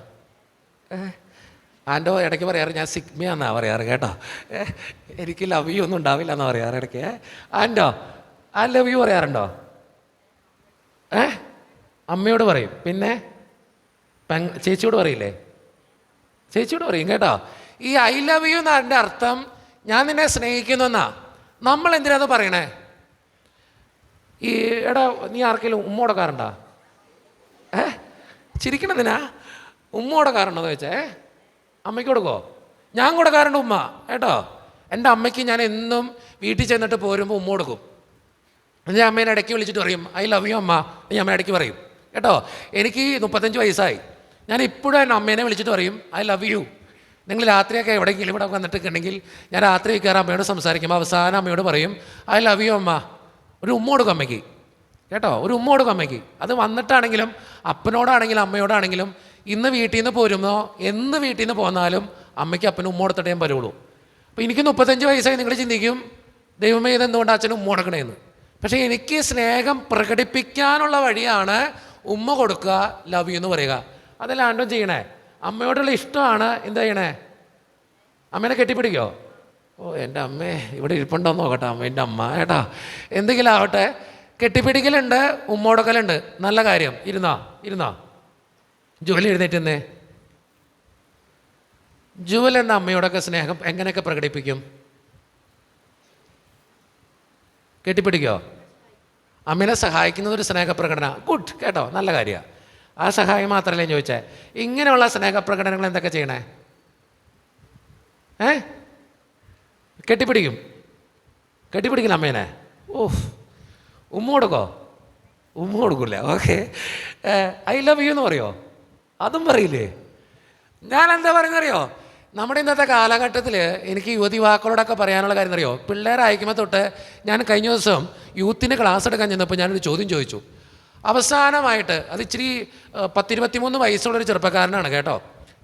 ആൻറ്റോ ഇടയ്ക്ക് പറയാറ് ഞാൻ സിഗ്മയാന്നാണ് പറയാറ് കേട്ടോ. എനിക്ക് ലവ് യു ഒന്നും ഉണ്ടാവില്ല എന്നാണ് പറയാറ് ഇടയ്ക്ക്. ആൻറ്റോ ഐ ലവ് യു പറയാറുണ്ടോ? അമ്മയോട് പറയും. പിന്നെ ചേച്ചിയോട് പറയില്ലേ? ചേച്ചിയോട് പറയും കേട്ടോ. ഈ ഐ ലവ് യു എന്നതിൻ്റെ അർത്ഥം ഞാൻ നിന്നെ സ്നേഹിക്കുന്നു എന്നാ. നമ്മൾ എന്തിനാ അത് പറയണേ? ഈ എടാ നീ ആർക്കെങ്കിലും ഉമ്മ കൊടുക്കാറുണ്ടോ? ചിരിക്കണതിനാ? ഉമ്മ കൊടുക്കാറുണ്ടോ എന്ന് വെച്ചേ? അമ്മയ്ക്ക് കൊടുക്കോ? ഞാൻ കൊടുക്കാറുണ്ട് ഉമ്മ കേട്ടോ. എൻ്റെ അമ്മയ്ക്ക് ഞാൻ എന്നും വീട്ടിൽ ചെന്നിട്ട് പോരുമ്പോൾ ഉമ്മ കൊടുക്കും. ഞാൻ അമ്മേനെ ഇടയ്ക്ക് വിളിച്ചിട്ട് പറയും ഐ ലവ് യു അമ്മ. ഞാൻ അമ്മ ഇടയ്ക്ക് പറയും കേട്ടോ. എനിക്ക് 35 വയസ്സായി. ഞാൻ ഇപ്പോഴും എൻ്റെ അമ്മേനെ വിളിച്ചിട്ട് പറയും ഐ ലവ് യു. നിങ്ങൾ രാത്രിയൊക്കെ എവിടെയെങ്കിലും ഇവിടെ വന്നിട്ടുണ്ടെങ്കിൽ ഞാൻ രാത്രി കയറി അമ്മയോട് സംസാരിക്കുമ്പോൾ അവസാനം അമ്മയോട് പറയും ഐ ലവ് യു അമ്മ. ഒരു ഉമ്മ കൊടുക്കും അമ്മയ്ക്ക് കേട്ടോ. ഒരു ഉമ്മ കൊടുക്കും അമ്മയ്ക്ക്. അത് വന്നിട്ടാണെങ്കിലും അപ്പനോടാണെങ്കിലും അമ്മയോടാണെങ്കിലും ഇന്ന് വീട്ടിൽ നിന്ന് പോരുമ്പോൾ എന്ന് വീട്ടിൽ നിന്ന് പോന്നാലും അമ്മയ്ക്ക് അപ്പനും ഉമ്മ കൊടുത്തിട്ടേ ഞാൻ വരുള്ളൂ. അപ്പോൾ എനിക്ക് 35 വയസ്സായി. നിങ്ങൾ ചിന്തിക്കും ദൈവമേ ഇതെന്തുകൊണ്ട് അച്ഛനും ഉമ്മ കൊടുക്കണേന്ന്. പക്ഷേ എനിക്ക് സ്നേഹം പ്രകടിപ്പിക്കാനുള്ള വഴിയാണ് ഉമ്മ കൊടുക്കുക, ലവ് യു എന്ന് പറയുക. അതെല്ലാം ആണ്ടും ചെയ്യണേ. അമ്മയോടുള്ള ഇഷ്ടമാണ് എന്ത് ചെയ്യണേ? അമ്മേനെ കെട്ടിപ്പിടിക്കോ? ഓ എൻ്റെ അമ്മേ ഇവിടെ ഇരിപ്പുണ്ടോ നോക്കട്ടെ അമ്മേൻ്റെ അമ്മ കേട്ടോ. എന്തെങ്കിലും ആവട്ടെ, കെട്ടിപ്പിടിക്കലുണ്ട്, ഉമ്മ കൊടുക്കലുണ്ട്. നല്ല കാര്യം. ഇരുന്നോ. ജോലി എഴുന്നേറ്റെന്നേ. ജുവൽ എന്ന അമ്മയോടൊക്കെ സ്നേഹം എങ്ങനെയൊക്കെ പ്രകടിപ്പിക്കും? കെട്ടിപ്പിടിക്കോ? അമ്മേനെ സഹായിക്കുന്നത് ഒരു സ്നേഹപ്രകടന. ഗുഡ് കേട്ടോ, നല്ല കാര്യമാണ്. ആ സഹായം മാത്രമല്ലേ ചോദിച്ചേ. ഇങ്ങനെയുള്ള സ്നേഹപ്രകടനങ്ങൾ എന്തൊക്കെ ചെയ്യണേ? കെട്ടിപ്പിടിക്കില്ല അമ്മേനെ. ഓഹ്, ഉമ്മ കൊടുക്കോ? ഉമ്മ കൊടുക്കില്ല. ഓക്കെ. ഐ ലവ് യു എന്ന് പറയോ? അതും പറയില്ലേ? ഞാൻ എന്താ പറയുന്നറിയോ? നമ്മുടെ ഇന്നത്തെ കാലഘട്ടത്തിൽ എനിക്ക് യുവതിവാക്കളോടൊക്കെ പറയാനുള്ള കാര്യം അറിയോ? പിള്ളേരെ അയക്കുമ്പോൾ തൊട്ട് ഞാൻ കഴിഞ്ഞ ദിവസം യൂത്തിന് ക്ലാസ് എടുക്കാൻ ചെന്നപ്പോൾ ഞാനൊരു ചോദ്യം ചോദിച്ചു. അവസാനമായിട്ട് അത് ഇച്ചിരി 10-23 വയസ്സുള്ളൊരു ചെറുപ്പക്കാരനാണ് കേട്ടോ.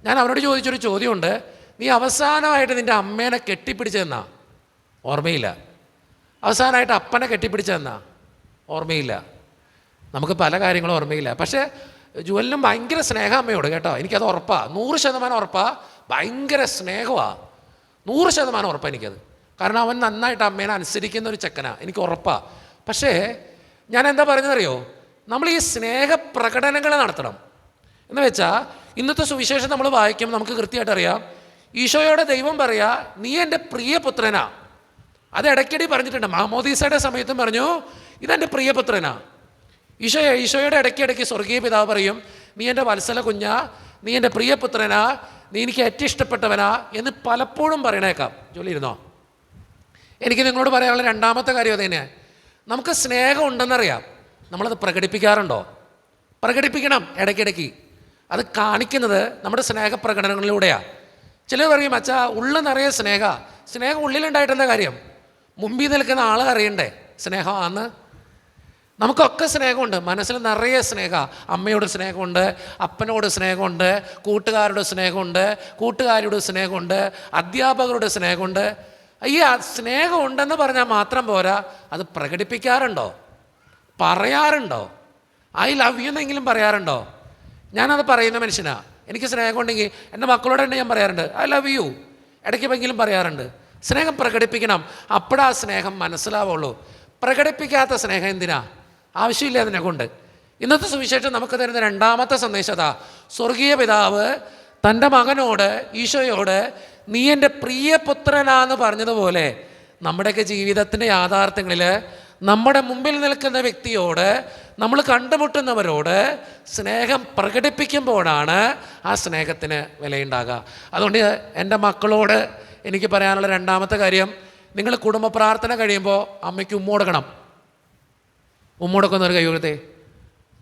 ഞാൻ അവനോട് ചോദിച്ചൊരു ചോദ്യമുണ്ട്. നീ അവസാനമായിട്ട് നിൻ്റെ അമ്മേനെ കെട്ടിപ്പിടിച്ചതെന്നാ? ഓർമ്മയില്ല. അവസാനമായിട്ട് അപ്പനെ കെട്ടിപ്പിടിച്ചതെന്നാ? ഓർമ്മയില്ല. നമുക്ക് പല കാര്യങ്ങളും ഓർമ്മയില്ല. പക്ഷേ ജുവലിനും ഭയങ്കര സ്നേഹം അമ്മയോട് കേട്ടോ. എനിക്കത് ഉറപ്പാണ്, 100% ഉറപ്പാണ്. ഭയങ്കര സ്നേഹമാണ്, 100% ഉറപ്പാണ് എനിക്കത്. കാരണം അവൻ നന്നായിട്ട് അമ്മേനെ അനുസരിക്കുന്ന ഒരു ചെക്കനാണ്, എനിക്ക് ഉറപ്പാണ്. പക്ഷേ ഞാൻ എന്താ പറയുന്നതറിയോ? നമ്മൾ ഈ സ്നേഹപ്രകടനങ്ങൾ നടത്തണം. എന്ന് വെച്ചാൽ ഇന്നത്തെ സുവിശേഷം നമ്മൾ വായിക്കുമ്പോൾ നമുക്ക് കൃത്യമായിട്ട് അറിയാം, ഈശോയോടെ ദൈവം പറയുക നീ എൻ്റെ പ്രിയപുത്രനാ. അത് ഇടയ്ക്കടി പറഞ്ഞിട്ടുണ്ട്. മാമോദീസയുടെ സമയത്തും പറഞ്ഞു ഇതെൻ്റെ പ്രിയപുത്രനാ. ഈശോയുടെ ഇടയ്ക്കിടയ്ക്ക് സ്വർഗീയ പിതാവ് പറയും നീ എൻ്റെ വത്സല കുഞ്ഞാ, നീ എൻ്റെ പ്രിയപുത്രനാ, നീ എനിക്ക് ഏറ്റവും ഇഷ്ടപ്പെട്ടവനാ എന്ന് പലപ്പോഴും പറയണേക്കാം. ജോലി ഇരുന്നോ. എനിക്ക് നിങ്ങളോട് പറയാനുള്ള രണ്ടാമത്തെ കാര്യം അത് തന്നെയാണ്. നമുക്ക് സ്നേഹം ഉണ്ടെന്നറിയാം, നമ്മളത് പ്രകടിപ്പിക്കാറുണ്ടോ? പ്രകടിപ്പിക്കണം ഇടയ്ക്കിടയ്ക്ക്. അത് കാണിക്കുന്നത് നമ്മുടെ സ്നേഹപ്രകടനങ്ങളിലൂടെയാണ്. ചിലർ പറയും അച്ഛാ ഉള്ളിൽ നിറയെ സ്നേഹം ഉള്ളിലുണ്ടായിട്ടെന്താ കാര്യം? മുമ്പിൽ നിൽക്കുന്ന ആൾ അറിയണ്ടേ സ്നേഹമാണ്. നമുക്കൊക്കെ സ്നേഹമുണ്ട്, മനസ്സിൽ നിറയെ അമ്മയോട് സ്നേഹമുണ്ട്, അപ്പനോട് സ്നേഹമുണ്ട്, കൂട്ടുകാരുടെ സ്നേഹമുണ്ട്, കൂട്ടുകാരിയുടെ സ്നേഹമുണ്ട്, അധ്യാപകരുടെ സ്നേഹമുണ്ട്. ഈ സ്നേഹമുണ്ടെന്ന് പറഞ്ഞാൽ മാത്രം പോരാ, അത് പ്രകടിപ്പിക്കാറുണ്ടോ? പറയാറുണ്ടോ? ഐ ലവ് യു എന്നെങ്കിലും പറയാറുണ്ടോ? ഞാനത് പറയുന്ന മനുഷ്യനാണ്. എനിക്ക് സ്നേഹമുണ്ടെങ്കിൽ എൻ്റെ മക്കളോട് തന്നെ ഞാൻ പറയാറുണ്ട് ഐ ലവ് യു. ഇടയ്ക്കെങ്കിലും പറയാറുണ്ട്. സ്നേഹം പ്രകടിപ്പിക്കണം, അപ്പോഴാ സ്നേഹം മനസ്സിലാവുള്ളൂ. പ്രകടിപ്പിക്കാത്ത സ്നേഹം എന്തിനാ? ആവശ്യമില്ല അതിനെ കൊണ്ട്. ഇന്നത്തെ സുവിശേഷം നമുക്ക് തരുന്ന രണ്ടാമത്തെ സന്ദേശത, സ്വർഗീയ പിതാവ് തൻ്റെ മകനോട്, ഈശോയോട് നീ എൻ്റെ പ്രിയപുത്രനാന്ന് പറഞ്ഞതുപോലെ നമ്മുടെയൊക്കെ ജീവിതത്തിൻ്റെ യാഥാർത്ഥ്യങ്ങളിൽ നമ്മുടെ മുമ്പിൽ നിൽക്കുന്ന വ്യക്തിയോട്, നമ്മൾ കണ്ടുമുട്ടുന്നവരോട് സ്നേഹം പ്രകടിപ്പിക്കുമ്പോഴാണ് ആ സ്നേഹത്തിന് വിലയുണ്ടാകുക. അതുകൊണ്ട് എൻ്റെ മക്കളോട് എനിക്ക് പറയാനുള്ള രണ്ടാമത്തെ കാര്യം, നിങ്ങൾ കുടുംബ പ്രാർത്ഥന കഴിയുമ്പോൾ അമ്മയ്ക്ക് ഉമ്മ കൊടുക്കണം. ഉമ്മ കൊടുക്കുന്നവർ കൈവെടുത്തേ.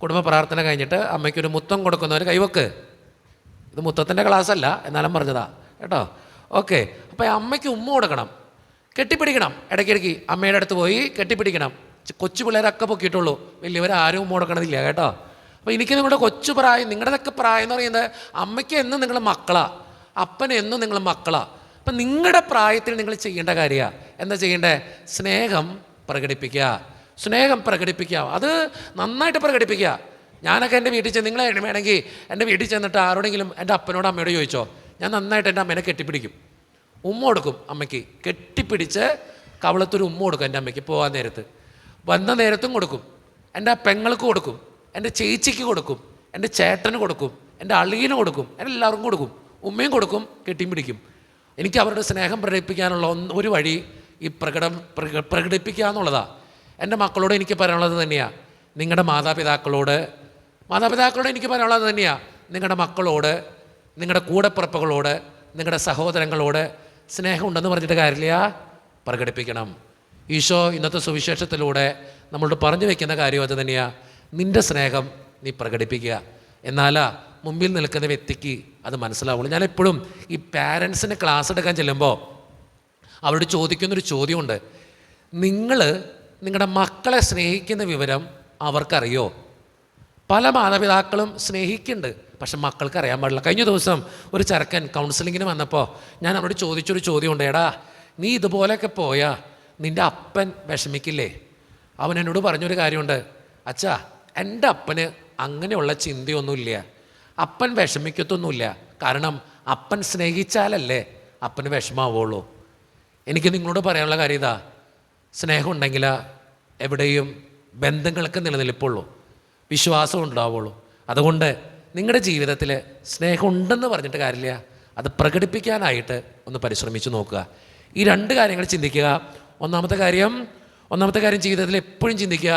കുടുംബ പ്രാർത്ഥന കഴിഞ്ഞിട്ട് അമ്മയ്ക്കൊരു മുത്തം കൊടുക്കുന്നവർ കൈവെക്ക്. ഇത് മുത്തത്തിൻ്റെ ക്ലാസ് അല്ല, എന്നാലും പറഞ്ഞതാ കേട്ടോ. ഓക്കെ, അപ്പോൾ അമ്മയ്ക്ക് ഉമ്മ കൊടുക്കണം, കെട്ടിപ്പിടിക്കണം. ഇടയ്ക്കിടയ്ക്ക് അമ്മയുടെ അടുത്ത് പോയി കെട്ടിപ്പിടിക്കണം. കൊച്ചു പിള്ളേരൊക്കെ പൊക്കിയിട്ടുള്ളൂ, വലിയവരാരും ഉമ്മ കൊടുക്കണതില്ല കേട്ടോ. അപ്പോൾ എനിക്ക് നിങ്ങളുടെ കൊച്ചു പ്രായം, നിങ്ങളുടെതൊക്കെ പ്രായം എന്ന് പറയുന്നത് അമ്മയ്ക്ക് എന്നും നിങ്ങൾ മക്കളാണ്, അപ്പന് എന്നും നിങ്ങൾ മക്കളാണ്. അപ്പം നിങ്ങളുടെ പ്രായത്തിൽ നിങ്ങൾ ചെയ്യേണ്ട കാര്യമാണ് എന്താ ചെയ്യേണ്ടത്? സ്നേഹം പ്രകടിപ്പിക്കുക, സ്നേഹം പ്രകടിപ്പിക്കുക. അത് നന്നായിട്ട് പ്രകടിപ്പിക്കുക. ഞാനൊക്കെ എൻ്റെ വീട്ടിൽ ചെന്ന്, നിങ്ങൾ വേണമെങ്കിൽ എൻ്റെ വീട്ടിൽ ചെന്നിട്ട് ആരോടെങ്കിലും എൻ്റെ അപ്പനോട് അമ്മയോട് ചോദിച്ചോ, ഞാൻ നന്നായിട്ട് എൻ്റെ അമ്മേനെ കെട്ടിപ്പിടിക്കും, ഉമ്മ കൊടുക്കും. അമ്മയ്ക്ക് കെട്ടിപ്പിടിച്ച് കവളത്തൊരു ഉമ്മ കൊടുക്കും എൻ്റെ അമ്മയ്ക്ക് പോകാൻ നേരത്ത്, വന്ന നേരത്തും കൊടുക്കും, എൻ്റെ പെങ്ങൾക്ക് കൊടുക്കും, എൻ്റെ ചേച്ചിക്ക് കൊടുക്കും, എൻ്റെ ചേട്ടന് കൊടുക്കും, എൻ്റെ അളിയന് കൊടുക്കും, എല്ലാവർക്കും കൊടുക്കും, ഉമ്മയും കൊടുക്കും, കെട്ടിയും പിടിക്കും. എനിക്ക് അവരുടെ സ്നേഹം പ്രകടിപ്പിക്കാനുള്ള ഒരു വഴി ഈ പ്രകടിപ്പിക്കുക എന്നുള്ളതാണ്. എൻ്റെ മക്കളോട് എനിക്ക് പറയാനുള്ളത് തന്നെയാണ്, നിങ്ങളുടെ മാതാപിതാക്കളോട് എനിക്ക് പറയാനുള്ളത് തന്നെയാണ്, നിങ്ങളുടെ മക്കളോട്, നിങ്ങളുടെ കൂടെപ്പിറപ്പുകളോട്, നിങ്ങളുടെ സഹോദരങ്ങളോട് സ്നേഹം ഉണ്ടെന്ന് പറഞ്ഞിട്ട് കാര്യമില്ല, പ്രകടിപ്പിക്കണം. ഈശോ ഇന്നത്തെ സുവിശേഷത്തിലൂടെ നമ്മളോട് പറഞ്ഞു വയ്ക്കുന്ന കാര്യം അത് തന്നെയാണ്. നിൻ്റെ സ്നേഹം നീ പ്രകടിപ്പിക്കുക, എന്നാലാ മുമ്പിൽ നിൽക്കുന്ന വ്യക്തിക്ക് അത് മനസ്സിലാവുള്ളൂ. ഞാനെപ്പോഴും ഈ പാരൻസിന് ക്ലാസ് എടുക്കാൻ ചെല്ലുമ്പോൾ അവരോട് ചോദിക്കുന്നൊരു ചോദ്യമുണ്ട്, നിങ്ങൾ നിങ്ങളുടെ മക്കളെ സ്നേഹിക്കുന്ന വിവരം അവർക്കറിയോ? പല മാതാപിതാക്കളും സ്നേഹിക്കുന്നുണ്ട്, പക്ഷെ മക്കൾക്ക് അറിയാൻ പാടില്ല. കഴിഞ്ഞ ദിവസം ഒരു ചെറുക്കൻ കൗൺസിലിങ്ങിന് വന്നപ്പോൾ ഞാൻ അവരോട് ചോദിച്ചൊരു ചോദ്യമുണ്ട്, എടാ നീ ഇതുപോലെയൊക്കെ പോയാൽ നിൻ്റെ അപ്പൻ വിഷമിക്കില്ലേ? അവൻ എന്നോട് പറഞ്ഞൊരു കാര്യമുണ്ട്, അച്ഛാ എൻ്റെ അപ്പന് അങ്ങനെയുള്ള ചിന്തയൊന്നുമില്ല, അപ്പൻ വിഷമിക്കത്തൊന്നുമില്ല, കാരണം അപ്പൻ സ്നേഹിച്ചാലല്ലേ അപ്പന് വിഷമാവുള്ളൂ. എനിക്ക് നിങ്ങളോട് പറയാനുള്ള കാര്യം ഇതാ, സ്നേഹം ഉണ്ടെങ്കിൽ എവിടെയും ബന്ധങ്ങൾക്ക് നിലനിൽപ്പുള്ളൂ, വിശ്വാസം ഉണ്ടാവുള്ളൂ. അതുകൊണ്ട് നിങ്ങളുടെ ജീവിതത്തിൽ സ്നേഹം ഉണ്ടെന്ന് പറഞ്ഞിട്ട് കാര്യമില്ല, അത് പ്രകടിപ്പിക്കാനായിട്ട് ഒന്ന് പരിശ്രമിച്ച് നോക്കുക. ഈ രണ്ട് കാര്യങ്ങൾ ചിന്തിക്കുക. ഒന്നാമത്തെ കാര്യം ജീവിതത്തിൽ എപ്പോഴും ചിന്തിക്കുക,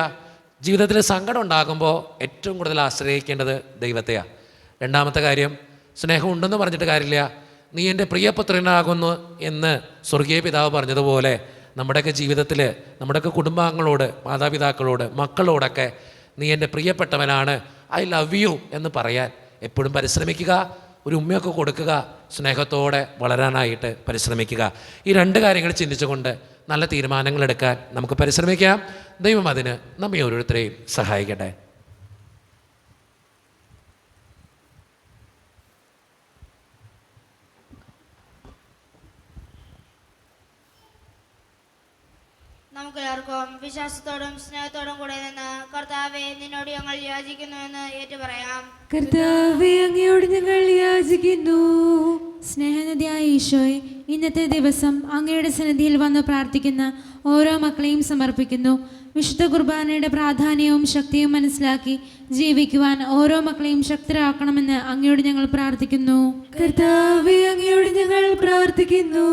ജീവിതത്തിൽ സങ്കടം ഉണ്ടാകുമ്പോൾ ഏറ്റവും കൂടുതൽ ആശ്രയിക്കേണ്ടത് ദൈവത്തെയാണ്. രണ്ടാമത്തെ കാര്യം, സ്നേഹം ഉണ്ടെന്ന് പറഞ്ഞിട്ട് കാര്യമില്ല, നീ എൻ്റെ പ്രിയപുത്രനാകുന്നു എന്ന് സ്വർഗീയ പിതാവ് പറഞ്ഞതുപോലെ നമ്മുടെയൊക്കെ ജീവിതത്തിൽ നമ്മുടെയൊക്കെ കുടുംബാംഗങ്ങളോട്, മാതാപിതാക്കളോട്, മക്കളോടൊക്കെ നീ എൻ്റെ പ്രിയപ്പെട്ടവനാണ്, ഐ ലവ് യു എന്ന് പറയാൻ എപ്പോഴും പരിശ്രമിക്കുക. ഒരു ഉമ്മയൊക്കെ കൊടുക്കുക, സ്നേഹത്തോടെ വളരാനായിട്ട് പരിശ്രമിക്കുക. ഈ രണ്ട് കാര്യങ്ങൾ ചിന്തിച്ചുകൊണ്ട് നല്ല തീരുമാനങ്ങൾ എടുക്കാൻ നമുക്ക് പരിശ്രമിക്കാം. ദൈവം അതിന് നമ്മെ ഓരോരുത്തരെയും സഹായിക്കട്ടെ. നമുക്കെല്ലാവർക്കും വിശ്വാസത്തോടും സ്നേഹത്തോടും കൂടെ നിന്ന് കർത്താവെ നിന്നോട് ഞങ്ങൾ യാചിക്കുന്നു എന്ന് ഏറ്റുപറയാം. കർത്താവേ അങ്ങയോട് ഞങ്ങൾ യാചിക്കുന്നു. സ്നേഹനിധിയായ ഈശോയെ, ഇന്നത്തെ ദിവസം അങ്ങയുടെ സന്നിധിയിൽ വന്ന് പ്രാർത്ഥിക്കുന്ന ഓരോ മക്കളെയും സമർപ്പിക്കുന്നു. വിശുദ്ധ കുർബാനയുടെ പ്രാധാന്യവും ശക്തിയും മനസ്സിലാക്കി ജീവിക്കുവാൻ ഓരോ മക്കളെയും ശക്തരാക്കണമെന്ന് അങ്ങയോട് ഞങ്ങൾ പ്രാർത്ഥിക്കുന്നു. കർത്താവേ അങ്ങയോട് ഞങ്ങൾ പ്രാർത്ഥിക്കുന്നു.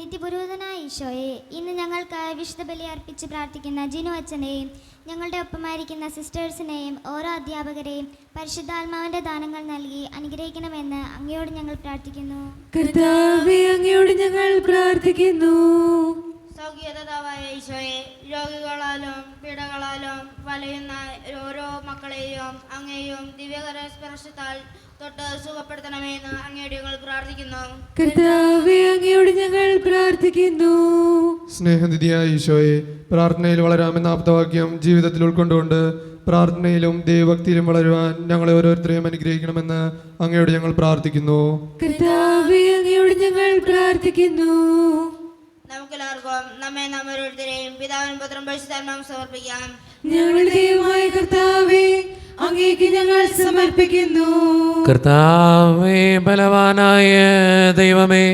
നിത്യപുരോഹിതനായ ഈശോയെ, ഇന്ന് ഞങ്ങൾക്കായി വിശുദ്ധ ബലി അർപ്പിച്ച് പ്രാർത്ഥിക്കുന്ന ജിനു അച്ഛനെയും ഞങ്ങളുടെ ഒപ്പമായിരിക്കുന്ന സിസ്റ്റേഴ്സിനെയും ഓരോ അധ്യാപകരെയും പരിശുദ്ധാത്മാവിന്റെ ദാനങ്ങൾ നൽകി അനുഗ്രഹിക്കണമെന്ന് അങ്ങയോട് ഞങ്ങൾ പ്രാർത്ഥിക്കുന്നു. കർത്താവേ അങ്ങയോട് ഞങ്ങൾ പ്രാർത്ഥിക്കുന്നു. സൗഖ്യദാതാവായ ഈശോയെ, രോഗികളാലും പീഡകളാലും വലയുന്ന ഓരോ മക്കളെയും അങ്ങയെയും ദിവ്യകര സ്പർശത്താൽ തൊട്ട് സുഖപ്പെടുത്തണമെന്ന് അങ്ങയോട് ഞങ്ങൾ പ്രാർത്ഥിക്കുന്നു. കർത്താവേ അങ്ങയോട് ഞങ്ങൾ പ്രാർത്ഥിക്കുന്നു. സ്നേഹനിധിയായ ഈശോയെ, പ്രാർത്ഥനയിൽ വളരാമെന്ന ആപ്തവാക്യം ജീവിതത്തിൽ ഉൾക്കൊണ്ടുകൊണ്ട് പ്രാർത്ഥനയിലും ദൈവഭക്തിയിലും വളരുവാൻ ഞങ്ങളെ ഓരോരുത്തരെയും അനുഗ്രഹിക്കണമെന്ന് അങ്ങയോട് ഞങ്ങൾ പ്രാർത്ഥിക്കുന്നു. കർത്താവേ, അങ്ങയോട് ഞങ്ങൾ പ്രാർത്ഥിക്കുന്നു. നമുക്കെല്ലാവർക്കും നമ്മെ നാം ഓരോരുത്തരെയും പിതാവിനും പുത്രനും പരിശുദ്ധാത്മാവിനും സമർപ്പിക്കാം. ഞങ്ങളുടെ ദൈവമായ കർത്താവേ, അങ്ങേക്ക് ഞങ്ങൾ സമർപ്പിക്കുന്നു. കർത്താവേ, ബലവാനായ ദൈവമേ,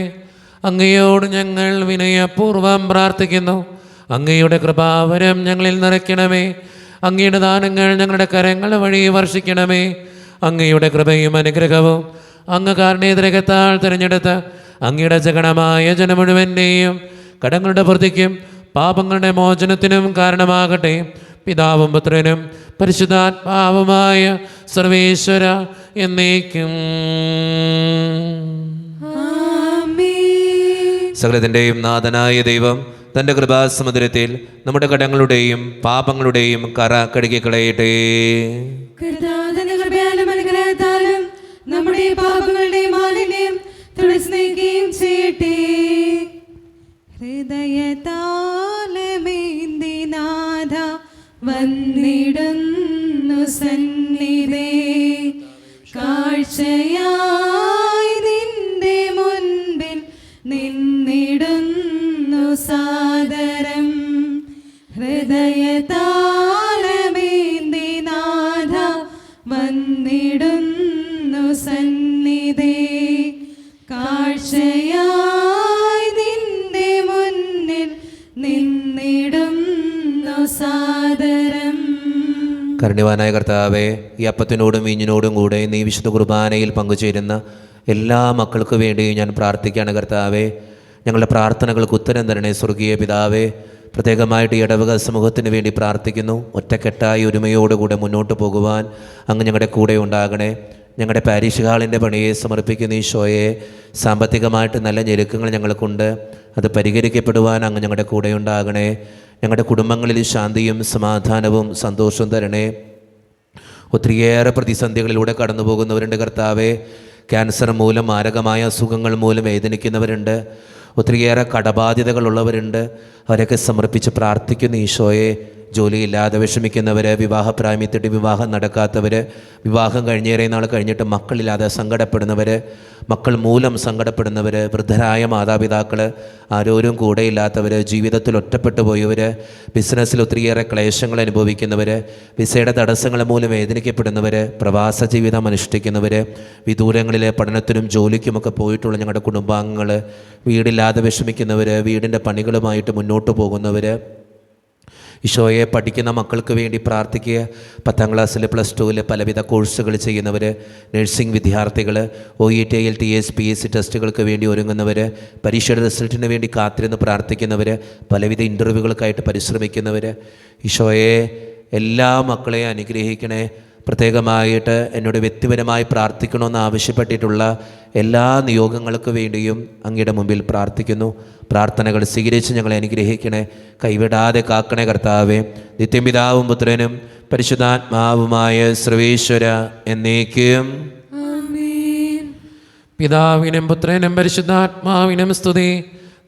അങ്ങയോട് ഞങ്ങൾ വിനയപൂർവ്വം പ്രാർത്ഥിക്കുന്നു. അങ്ങയുടെ കൃപാവരം ഞങ്ങളിൽ നിറയ്ക്കണമേ. അങ്ങയുടെ ദാനങ്ങൾ ഞങ്ങളുടെ കരങ്ങൾ വഴി വർഷിക്കണമേ. അങ്ങയുടെ കൃപയും അനുഗ്രഹവും അങ്ങ് കാരുണ്യതിരകത്താൽ തിരഞ്ഞെടുത്ത അങ്ങയുടെ ജഗണമായ ജനം മുഴുവൻ്റെയും കടങ്ങളുടെ വൃദ്ധിക്കും പാപങ്ങളുടെ മോചനത്തിനും കാരണമാകട്ടെ. പിതാവും പുത്രനും പരിശുദ്ധാത്മാവുമായ സർവേശ്വര എന്നേക്കും. സകലത്തിൻ്റെയും നാഥനായ ദൈവം തൻ്റെ കൃപാസമുദ്രത്തിൽ നമ്മുടെ കടങ്ങളുടെയും പാപങ്ങളുടെയും കറ കഴുകിക്കളയട്ടെ. കർത്താവിന്റെ കൃപയാലും അനുഗ്രഹത്താലും നമ്മുടെ പാപങ്ങളുടെ മാലിന്യം തുടച്ചു നീക്കുകയും ചെയ്യട്ടെ. ഹൃദയതാലമേന്തി നാഥ വന്നിടുന്നു സന്നിധേ, കാഴ്ചയായി നിന്റെ മുൻപിൽ നിന്നിടുന്നു സാദരം. ഹൃദയതാലമേന്തി നാഥ വന്നിടുന്നു സന്നിധേ, കാഴ്ചയായി നിന്റെ മുന്നിൽ നിന്നിടുന്നു സാദരം. കരുണ്യവാനായ കർത്താവേ, ഈ അപ്പത്തിനോടും വീഞ്ഞിനോടും കൂടെ നീ വിശുദ്ധ കുർബാനയിൽ പങ്കുചേരുന്ന എല്ലാ മക്കൾക്ക് വേണ്ടിയും ഞാൻ പ്രാർത്ഥിക്കുകയാണ്. കർത്താവേ, ഞങ്ങളുടെ പ്രാർത്ഥനകൾക്ക് ഉത്തരം തരണേ സ്വർഗീയ പിതാവേ. പ്രത്യേകമായിട്ട് ഈ ഇടവക സമൂഹത്തിന് വേണ്ടി പ്രാർത്ഥിക്കുന്നു. ഒറ്റക്കെട്ടായി ഒരുമയോടുകൂടെ മുന്നോട്ട് പോകുവാൻ അങ്ങ് ഞങ്ങളുടെ കൂടെ ഉണ്ടാകണേ. ഞങ്ങളുടെ പാരിഷ് ഹാളിൻ്റെ പണിയെ സമർപ്പിക്കുന്ന ഈശോയെ, സാമ്പത്തികമായിട്ട് നല്ല ഞെരുക്കങ്ങൾ ഞങ്ങൾക്കുണ്ട്. അത് പരിഹരിക്കപ്പെടുവാൻ അങ്ങ് ഞങ്ങളുടെ കൂടെ ഉണ്ടാകണേ. ഞങ്ങളുടെ കുടുംബങ്ങളിൽ ശാന്തിയും സമാധാനവും സന്തോഷവും തരണേ. ഒത്തിരിയേറെ പ്രതിസന്ധികളിലൂടെ കടന്നു പോകുന്നവരുണ്ട് കർത്താവേ. ക്യാൻസർ മൂലം, മാരകമായ അസുഖങ്ങൾ മൂലം വേദനിക്കുന്നവരുണ്ട്. ഒത്തിരിയേറെ കടബാധ്യതകളുള്ളവരുണ്ട്. അവരൊക്കെ സമർപ്പിച്ച് പ്രാർത്ഥിക്കുന്ന ഈശോയെ, ജോലിയില്ലാതെ വിഷമിക്കുന്നവർ, വിവാഹപ്രായമെത്തിയിട്ട് വിവാഹം നടക്കാത്തവർ, വിവാഹം കഴിഞ്ഞേറെ നാൾ കഴിഞ്ഞിട്ട് മക്കളില്ലാതെ സങ്കടപ്പെടുന്നവർ, മക്കൾ മൂലം സങ്കടപ്പെടുന്നവർ, വൃദ്ധരായ മാതാപിതാക്കൾ, ആരോരും കൂടെയില്ലാത്തവർ, ജീവിതത്തിൽ ഒറ്റപ്പെട്ടു പോയവർ, ബിസിനസ്സിൽ ഒത്തിരിയേറെ ക്ലേശങ്ങൾ അനുഭവിക്കുന്നവർ, വിസയുടെ തടസ്സങ്ങൾ മൂലം വേദനിക്കപ്പെടുന്നവർ, പ്രവാസ ജീവിതം അനുഷ്ഠിക്കുന്നവർ, വിദൂരങ്ങളിലെ പഠനത്തിനും ജോലിക്കുമൊക്കെ പോയിട്ടുള്ള ഞങ്ങളുടെ കുടുംബാംഗങ്ങൾ, വീടില്ലാതെ വിഷമിക്കുന്നവർ, വീടിൻ്റെ പണികളുമായിട്ട് മുന്നോട്ട് പോകുന്നവർ, ഈശോയെ പഠിക്കുന്ന മക്കൾക്ക് വേണ്ടി പ്രാർത്ഥിക്കുക. 10ാം ക്ലാസ്സിൽ, +2 പലവിധ കോഴ്സുകൾ ചെയ്യുന്നവർ, നഴ്സിംഗ് വിദ്യാർത്ഥികൾ, OET, IELTS, PSC ടെസ്റ്റുകൾക്ക് വേണ്ടി ഒരുങ്ങുന്നവർ, പരീക്ഷയുടെ റിസൾട്ടിന് വേണ്ടി കാത്തിരുന്ന് പ്രാർത്ഥിക്കുന്നവർ, പലവിധ ഇൻ്റർവ്യൂകൾക്കായിട്ട് പരിശ്രമിക്കുന്നവർ, ഈശോയെ എല്ലാ മക്കളെയും അനുഗ്രഹിക്കണേ. പ്രത്യേകമായിട്ട് എന്നോട് വ്യക്തിപരമായി പ്രാർത്ഥിക്കണമെന്ന് ആവശ്യപ്പെട്ടിട്ടുള്ള എല്ലാ നിയോഗങ്ങൾക്ക് വേണ്ടിയും അങ്ങയുടെ മുമ്പിൽ പ്രാർത്ഥിക്കുന്നു. പ്രാർത്ഥനകൾ സ്വീകരിച്ച് ഞങ്ങളെ അനുഗ്രഹിക്കണേ. കൈവിടാതെ കാക്കണേ കർത്താവേ. നിത്യം പിതാവും പുത്രനും പരിശുദ്ധാത്മാവുമായ സർവേശ്വര എന്നേക്കും. പിതാവിനും പുത്രനും പരിശുദ്ധാത്മാവിനും സ്തുതി.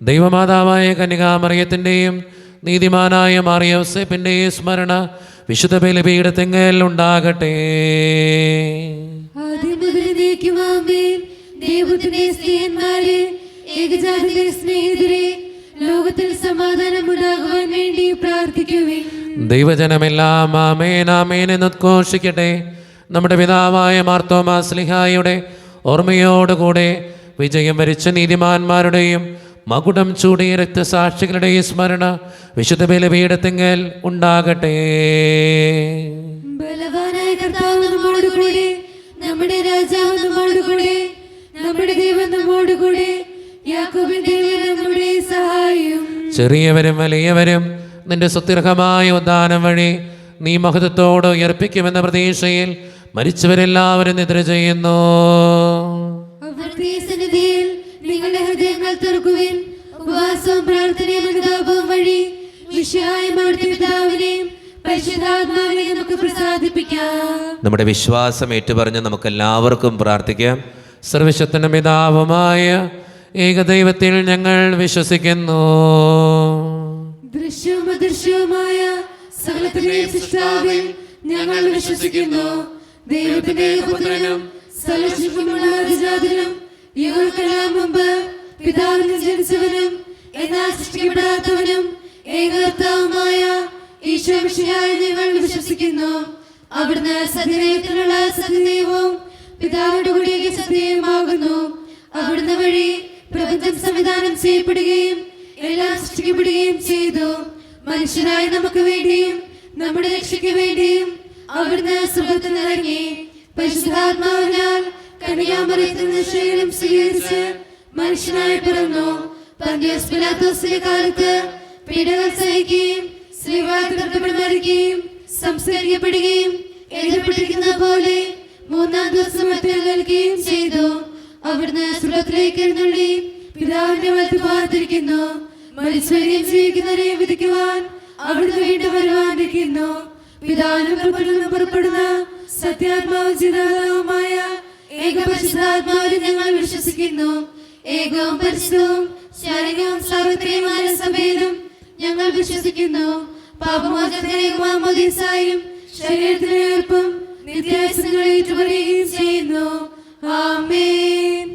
ദൈവമാതാവായ കന്യകാമറിയത്തിൻ്റെയും നീതിമാനായ മാറിയോസേപ്പിൻ്റെയും സ്മരണ വിശുദ്ധ ബലിപീഠത്തിങ്കൽ ഉണ്ടാകട്ടെ. ലോകത്തിൽ സമാധാനം ഉണ്ടാകുവാൻ വേണ്ടി പ്രാർത്ഥിക്കുവിൻ. ദൈവജനമെല്ലാം ആമേൻ ആമേൻ എന്ന് ഉദ്ഘോഷിക്കട്ടെ. നമ്മുടെ പിതാവായ മാർത്തോമാ ശ്ലീഹായുടെ ഓർമ്മയോടുകൂടെ വിജയം വരിച്ച നീതിമാന്മാരുടെയും മകുടം ചൂടിയ രക്തസാക്ഷികളുടെയും സ്മരണ വിശുദ്ധ ബലിപീഠത്തിങ്കൽ ഉണ്ടാകട്ടെ. ബലവാനായ കർത്താവ് നമ്മോടുകൂടെ, നമ്മുടെ രാജാവ് നമ്മോടുകൂടെ, നമ്മുടെ ദൈവം നമ്മോടുകൂടെ, യാക്കോബിൻ ദൈവം നമ്മുടെ സഹായം. ചെറിയവരും വലിയവരും നിന്റെ സുദീർഘമായ ഉദ്ധാനം വഴി നീ മഹത്വത്തോട് ഉയർപ്പിക്കുമെന്ന പ്രതീക്ഷയിൽ മരിച്ചവരെല്ലാവരും നിദ്ര ചെയ്യുന്നു. നിങ്ങളുടെ ഹൃദയങ്ങൾ തുറക്കുവിൻ. ഉപവാസവും പ്രാർത്ഥനയും അനുതാപവും വഴി പരിശുദ്ധാത്മാവിനെ നമുക്ക് പ്രസാദിപ്പിക്കാം. നമ്മുടെ വിശ്വാസം ഏറ്റുപറഞ്ഞ് നമുക്ക് എല്ലാവർക്കും പ്രാർത്ഥിക്കാം. സർവശക്തനും പിതാവുമായ ഏകദൈവത്തിൽ ഞങ്ങൾ വിശ്വസിക്കുന്നു. ദൃശ്യവുമായ സകലത്തിന്റെയും സൃഷ്ടാവിൽ ഞങ്ങൾ വിശ്വസിക്കുന്നു. ദൈവത്തിന്റെ പുത്രനും സർവ്വശക്തനുമുള്ള അതിജാതനും യുഗങ്ങൾക്കെല്ലാം മുമ്പ് പിതാവിന് ജനിച്ചവനും എന്നാൽ സൃഷ്ടിക്കപ്പെടാത്തവനും ഏകകർത്താവുമായ ഈശോ മിശിഹായെ ഞങ്ങൾ വിശ്വസിക്കുന്നു. അവിടുന്ന് സത്യദൈവത്തിനുള്ള സത്യദൈവവും പിതാവിന്റെ കൂടെ സത്യവുമാകുന്നു. അവിടുന്ന് വഴി പ്രപഞ്ചം സംവിധാനം ചെയ്യപ്പെടുകയും എല്ലാം സൃഷ്ടിക്കപ്പെടുകയും ചെയ്തു. മനുഷ്യരായ നമുക്ക് വേണ്ടിയും നമ്മുടെ രക്ഷയ്ക്ക് വേണ്ടിയും അവിടുന്ന് സ്വർഗ്ഗത്തിൽ നിന്നിറങ്ങി പരിശുദ്ധാത്മാവിനാൽ കന്യാമറിയത്തിൽ നിന്ന് ശരീരം സ്വീകരിച്ച് മനുഷ്യനായി പിറന്നു. പന്തിയോസ് പിലാത്തോസിന്റെ കാലത്ത് പീഡകൾ സഹിക്കുകയും സ്ലീവായിൽ തറക്കപ്പെട്ട് മരിക്കുകയും സംസ്കരിക്കപ്പെടുകയും എഴുതപ്പെട്ടിരിക്കുന്ന പോലെ മൂന്നാം ദിവസം ഉയർത്തെഴുന്നേൽക്കുകയും ചെയ്തു. അവിടുന്ന് സ്വർഗ്ഗത്തിലേക്ക് എഴുന്നള്ളി പിതാവിന്റെ വലത്തുഭാഗത്തിരിക്കുന്നു. മരിച്ചവരെയും ജീവിക്കുന്നവരെയും വിധിക്കുവാൻ അവിടുന്ന് വീണ്ടും വരുവാനിരിക്കുന്നു. പിതാവിനും പുറപ്പെടുന്ന സത്യാത്മാവും ചിതാത്മാവുമായ ഏകപരിശുദ്ധാത്മാവിൽ ഞങ്ങൾ വിശ്വസിക്കുന്നു. ഏകവും പരിശുദ്ധവും ശാരീരികവും സാർവത്രികമായ സഭയിലും ഞങ്ങൾ വിശ്വസിക്കുന്നു. പാപമോചനയും ശരീരത്തിലെ ഉയർപ്പും നിത്യാസനങ്ങളെ ഏറ്റുപറയുകയും ചെയ്യുന്നു. ആമേൻ.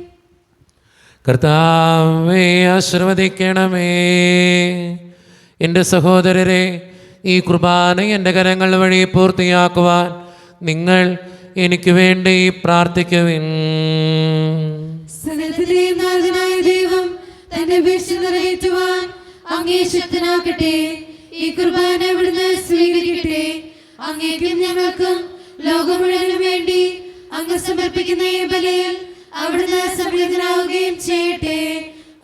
കർത്താവേ ആശീർവദിക്കണമേ. എൻ്റെ സഹോദരരെ, ഈ കുർബാന എൻ്റെ കരങ്ങൾ വഴി പൂർത്തിയാക്കുവാൻ നിങ്ങൾ എനിക്ക് വേണ്ടി പ്രാർത്ഥിക്കുവിൻ. സകലത്തിന്റെയും നാഥനായ ദൈവം തന്റെ അപേക്ഷ നിറവേറ്റുവാൻ അങ്ങേ ശക്തനാക്കട്ടെ. ഈ കുർബാന ഇവിടുന്ന് സ്വീകരിക്കട്ടെ. അങ്ങേക്കും ഞങ്ങൾക്കും ലോകം മുഴുവനും വേണ്ടി അങ്ങ് സമർപ്പിക്കുന്ന ഈ ബലിയിൽ അവിടുന്ന് സംപ്രീതനാവുകയും ചെയ്യട്ടെ.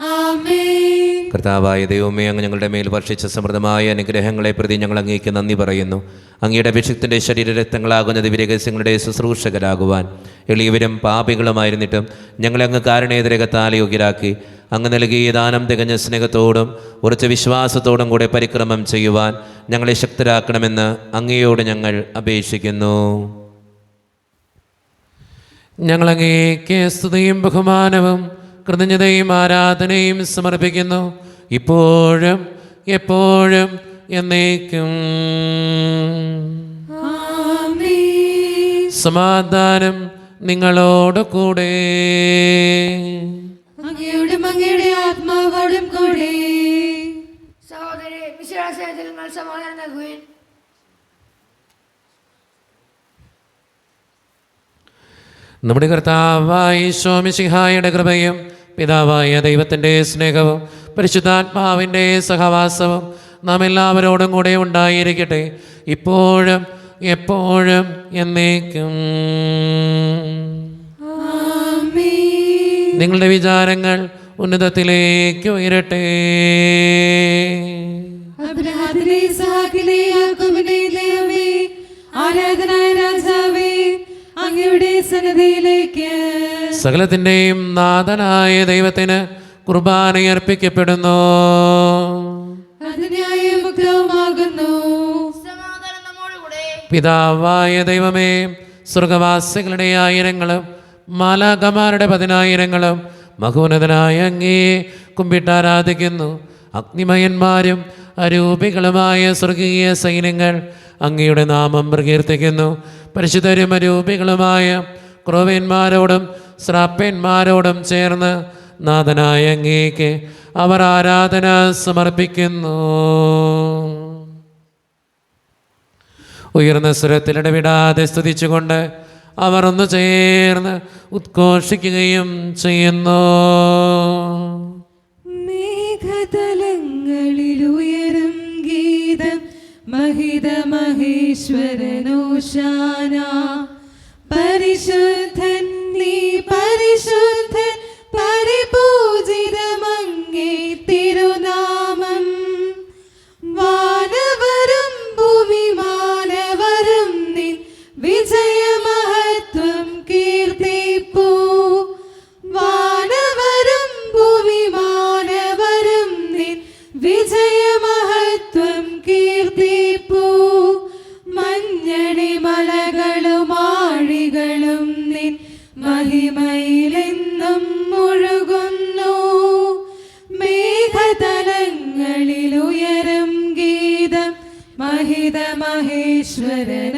ആമേൻ. കർത്താവായ ദൈവമേ, അങ്ങ് ഞങ്ങളുടെ മേൽ വർഷിച്ച സമൃദ്ധമായ അനുഗ്രഹങ്ങളെ പ്രതി ഞങ്ങൾ അങ്ങേക്ക് നന്ദി പറയുന്നു. അങ്ങയുടെ അഭിഷിക്തൻ്റെ ശരീരരക്തങ്ങളാകുന്ന ദിവ്യരഹസ്യങ്ങളുടെ ശുശ്രൂഷകരാകുവാൻ എളിയവരും പാപികളുമായിരുന്നിട്ടും ഞങ്ങളെ അങ്ങ് കാരുണ്യതരകത്താൽ യോഗ്യരാക്കി അങ്ങ് നൽകിയ ദാനം തികഞ്ഞ സ്നേഹത്തോടും ഉറച്ച വിശ്വാസത്തോടും കൂടെ പരിക്രമം ചെയ്യുവാൻ ഞങ്ങളെ ശക്തരാക്കണമെന്ന് അങ്ങയോട് ഞങ്ങൾ അപേക്ഷിക്കുന്നു. ഞങ്ങളങ്ങേക്ക് സ്തുതിയും ബഹുമാനവും കൃതജ്ഞതയും ആരാധനയും സമർപ്പിക്കുന്നു, ഇപ്പോഴും എപ്പോഴും എന്നേക്കും. ആമേൻ. സമാധാനം നിങ്ങളോട് കൂടെ. അങ്ങയോടും അങ്ങയുടെ ആത്മാവോടും കൂടെ. സഹോദരി വിശ്വാസത്തിൽ നിങ്ങൾ സമാധാനം നൽകുവിൻ. നമ്മുടെ കർത്താവായ ഈശോ മിശിഹായുടെ കൃപയും പിതാവായ ദൈവത്തിൻ്റെ സ്നേഹവും പരിശുദ്ധാത്മാവിൻ്റെ സഹവാസവും നാം എല്ലാവരോടും കൂടെ ഉണ്ടായിരിക്കട്ടെ, ഇപ്പോഴും എപ്പോഴും എന്നേക്കും. ആമേൻ. നിങ്ങളുടെ വിചാരങ്ങൾ ഉന്നതത്തിലേക്ക് ഉയരട്ടെ. അബ്രഹാമിനെ, ഇസ്ഹാക്കിനെ, യാക്കോബിനെ ദൈവമേ, ആരാധനായ രാജാവേ, അങ്ങയുടെ സന്നിധിയിലേക്ക് സകലത്തിൻ്റെയും നാഥനായ ദൈവത്തിന് കുർബാനയർപ്പിക്കപ്പെടുന്നു. അത് ന്യായയുക്തവുമാകുന്നു. സമാധാനം നമ്മോടുകൂടെ. പിതാവായ ദൈവമേ, സ്വർഗവാസികളുടെ ആയിരങ്ങളും മാലാഖമാരുടെ 10,000ങ്ങളും മഹോന്നതനായ അങ്ങേ കുമ്പിട്ടാരാധിക്കുന്നു. അഗ്നിമയന്മാരും അരൂപികളുമായ സ്വർഗീയ സൈന്യങ്ങൾ അങ്ങയുടെ നാമം പ്രകീർത്തിക്കുന്നു. പരിശുദ്ധരും അരൂപികളുമായ ക്രോവ്യന്മാരോടും ശ്രാപ്യന്മാരോടും ചേർന്ന് നാഥനായ അങ്ങേക്ക് അവർ ആരാധന സമർപ്പിക്കുന്നു. ഉയർന്ന സ്വരത്തിലിടവിടാതെ സ്തുതിച്ചുകൊണ്ട് അവർ ഒന്ന് ചേർന്ന് ഉദ്ഘോഷിക്കുകയും ചെയ്യുന്നു. മേഘതലങ്ങളിലുയരും ഗീതം മഹിത മഹേശ്വരനോശാന. പരിശുദ്ധൻ നീ പരിശുദ്ധൻ, പരിപൂജിതമങ്ങേ തിരുനാമം. വാനവരും ഭൂമിമാനവരും നിൻ വിജയമഹത്വം കീർത്തിപ്പൂ. വാനവരും ഭൂമിമാനവരും നിൻ വിജയമഹത്വം കീർത്തിപ്പൂ. മഞ്ഞണി മലകളും ആഴികളും നിൻ മഹേശ്വരനോശാന.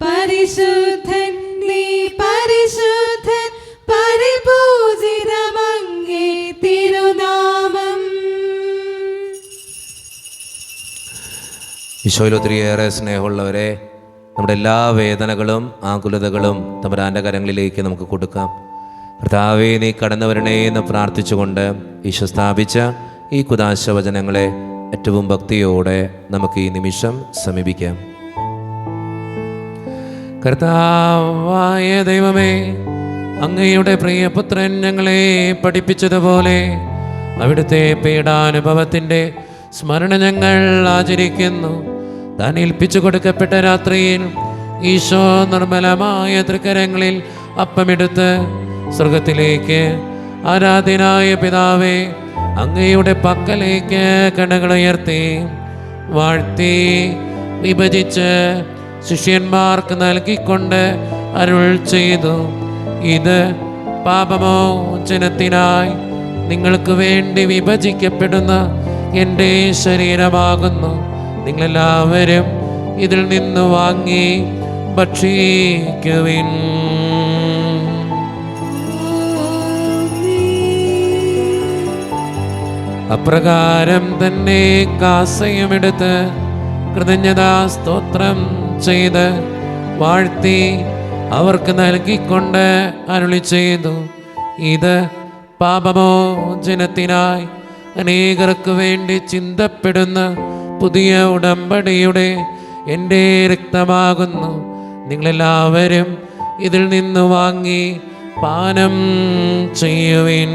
പരിശുദ്ധൻ നീ പരിശുദ്ധൻ, പരിപൂജിതമങ്ങേ തിരുനാമം. ഈശോയിൽ ഒത്തിരിയേറെ സ്നേഹമുള്ളവരെ, നമ്മുടെ എല്ലാ വേദനകളും ആകുലതകളും തമ്പുരാൻ്റെ കരങ്ങളിലേക്ക് നമുക്ക് കൊടുക്കാം. കർത്താവേ, നീ കടന്നു വരണേ എന്ന് പ്രാർത്ഥിച്ചുകൊണ്ട് ഈശോ സ്ഥാപിച്ച ഈ കുദാശ വചനങ്ങളെ ഏറ്റവും ഭക്തിയോടെ നമുക്ക് ഈ നിമിഷം സമീപിക്കാം. കർത്താവായ ദൈവമേ, അങ്ങയുടെ പ്രിയപുത്രൻ ഞങ്ങളെ പഠിപ്പിച്ചതുപോലെ അവിടുത്തെ പീഡാനുഭവത്തിൻ്റെ സ്മരണ ഞങ്ങൾ ആചരിക്കുന്നു. താൻ ഏൽപ്പിച്ചു കൊടുക്കപ്പെട്ട രാത്രിയിൽ ഈശോ നിർമ്മലമായ തൃക്കരങ്ങളിൽ അപ്പമെടുത്ത് സ്വർഗത്തിലേക്ക് ആരാധ്യനായ പിതാവേ അങ്ങയുടെ പക്കലേക്ക് കണ്ണുകളുയർത്തി വാഴ്ത്തി വിഭജിച്ച് ശിഷ്യന്മാർക്ക് നൽകിക്കൊണ്ട് അരുൾ ചെയ്തു, ഇത് പാപമോചനത്തിനായി നിങ്ങൾക്ക് വേണ്ടി വിഭജിക്കപ്പെടുന്ന എൻ്റെ ശരീരമാകുന്നു. നിങ്ങളെല്ലാവരും ഇതിൽ നിന്ന് വാങ്ങി ഭക്ഷിക്കുവിൻ. അപ്രകാരം തന്നെ കാസയുമെടുത്ത് കൃതജ്ഞതാ സ്തോത്രം ചെയ്ത് വാഴ്ത്തി അവർക്ക് നൽകിക്കൊണ്ട് അരുളി ചെയ്തു, ഇത് പാപമോചനത്തിനായി അനേകർക്ക് വേണ്ടി ചിന്തപ്പെടുന്ന പുതിയ ഉടമ്പടിയുടെ എൻ്റെ രക്തമാകുന്നു. നിങ്ങളെല്ലാവരും ഇതിൽ നിന്ന് വാങ്ങി പാനം ചെയ്യുവിൻ.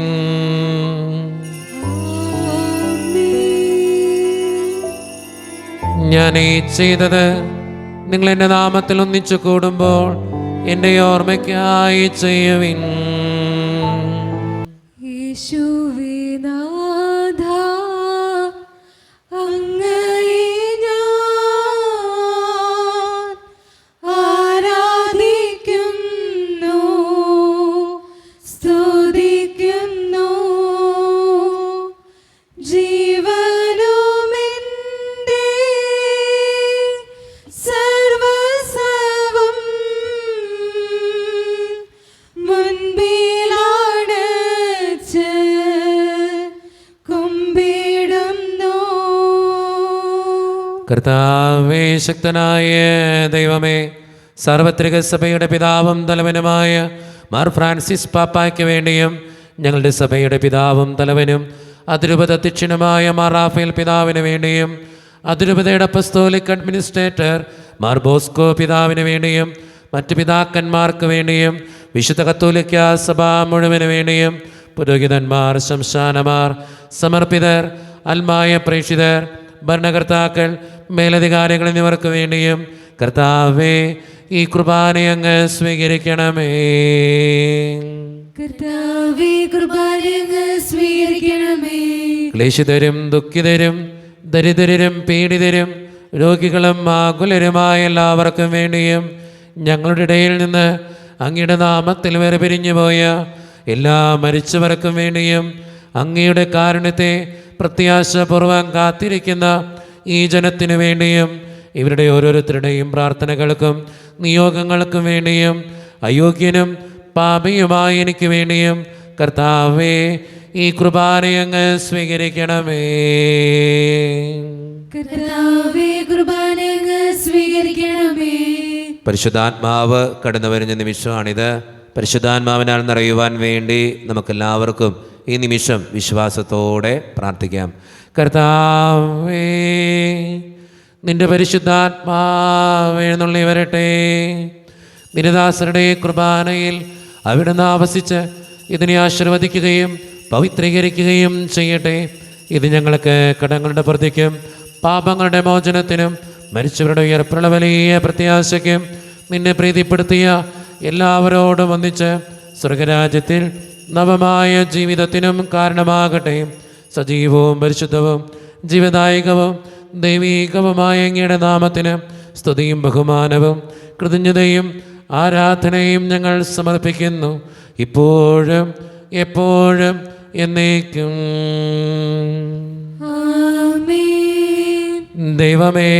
ഞാൻ ഈ ചെയ്തത് നിങ്ങൾ എൻ്റെ നാമത്തിൽ ഒന്നിച്ചു കൂടുമ്പോൾ എൻ്റെ ഓർമ്മയ്ക്കായി ചെയ്യുവിൻ. യേശുവേ നാഥ, അങ്ങയെ ഞാൻ ആരാധിക്കുന്നു, സ്തുതിക്കുന്നു. ജീവനുമെൻ്റെ സർവ്വസ്വവും മുൻപിലടച്ച് കുമ്പിടുന്നു. കർത്താവേ, ശക്തനായ ദൈവമേ, സാർവത്രിക സഭയുടെ പിതാവും തലവനുമായ മാർ ഫ്രാൻസിസ് പാപ്പായ്ക്ക് വേണ്ടിയും ഞങ്ങളുടെ സഭയുടെ പിതാവും തലവനും അതിരൂപത അധ്യക്ഷനുമായ മാർ റാഫേൽ പിതാവിന് വേണ്ടിയും അതിരൂപതയുടെ അപ്പസ്തോലിക് അഡ്മിനിസ്ട്രേറ്റർ മാർ ബോസ്കോ പിതാവിന് വേണ്ടിയും മറ്റ് പിതാക്കന്മാർക്ക് വേണ്ടിയും വിശുദ്ധ കത്തോലിക്ക സഭ മുഴുവന് വേണ്ടിയും പുരോഹിതന്മാർ, ശംശാനമാർ, സമർപ്പിതർ, അൽമായ പ്രേക്ഷിതർ, ഭരണകർത്താക്കൾ, മേലധികാരികൾ എന്നിവർക്ക് വേണ്ടിയും കർത്താവേ ഈ കുർബാന അങ്ങ് സ്വീകരിക്കണമേ. കർത്താവേ, കുർബാന അങ്ങ് സ്വീകരിക്കണമേ. ക്ലേശിതരും ദുഃഖിതരും ദരിദ്രരും പീഡിതരും രോഗികളും ആകുലരുമായ എല്ലാവർക്കും വേണ്ടിയും ഞങ്ങളുടെ ഇടയിൽ നിന്ന് അങ്ങയുടെ നാമത്തിൽ വേർപിരിഞ്ഞു പോയ എല്ലാ മരിച്ചവർക്കും വേണ്ടിയും അങ്ങയുടെ കാരുണ്യത്തെ പ്രത്യാശപൂർവം കാത്തിരിക്കുന്ന ഈ ജനത്തിനു വേണ്ടിയും ഇവരുടെ ഓരോരുത്തരുടെയും പ്രാർത്ഥനകൾക്കും നിയോഗങ്ങൾക്കും വേണ്ടിയും അയോഗ്യനും പാപിയുമായ എനിക്ക് വേണ്ടിയും കർത്താവേ ഈ കുർബാന അങ്ങ് സ്വീകരിക്കണമേ. കർത്താവേ, കുർബാന അങ്ങ് സ്വീകരിക്കണമേ. പരിശുദ്ധാത്മാവ് കടന്നു വരുന്ന നിമിഷമാണിത്. പരിശുദ്ധാത്മാവിനാൽ നിറയുവാൻ വേണ്ടി നമുക്കെല്ലാവർക്കും ഈ നിമിഷം വിശ്വാസത്തോടെ പ്രാർത്ഥിക്കാം. കർത്താവേ, നിന്റെ പരിശുദ്ധാത്മാവ് എഴുന്നള്ളി വരട്ടെ. നിരദാസരുടെ കുർബാനയിൽ അവിടുന്ന് ആവസിച്ച് ഇതിനെ ആശീർവദിക്കുകയും പവിത്രീകരിക്കുകയും ചെയ്യട്ടെ. ഇത് ഞങ്ങൾക്ക് കടങ്ങളുടെ പ്രതിക്കും പാപങ്ങളുടെ മോചനത്തിനും മരിച്ചവരുടെ ഉയർപ്പുള്ള വലിയ പ്രത്യാശയ്ക്കും നിന്നെ പ്രീതിപ്പെടുത്തിയ എല്ലാവരോടും ഒന്നിച്ച് സ്വർഗരാജ്യത്തിൽ നവമായ ജീവിതത്തിനും കാരണമാകട്ടെ. സജീവവും പരിശുദ്ധവും ജീവദായകവും ദൈവീകവുമായ അങ്ങയുടെ നാമത്തിന് സ്തുതിയും ബഹുമാനവും കൃതജ്ഞതയും ആരാധനയും ഞങ്ങൾ സമർപ്പിക്കുന്നു, ഇപ്പോഴും എപ്പോഴും എന്നേക്കും. ആമേൻ. ദൈവമേ,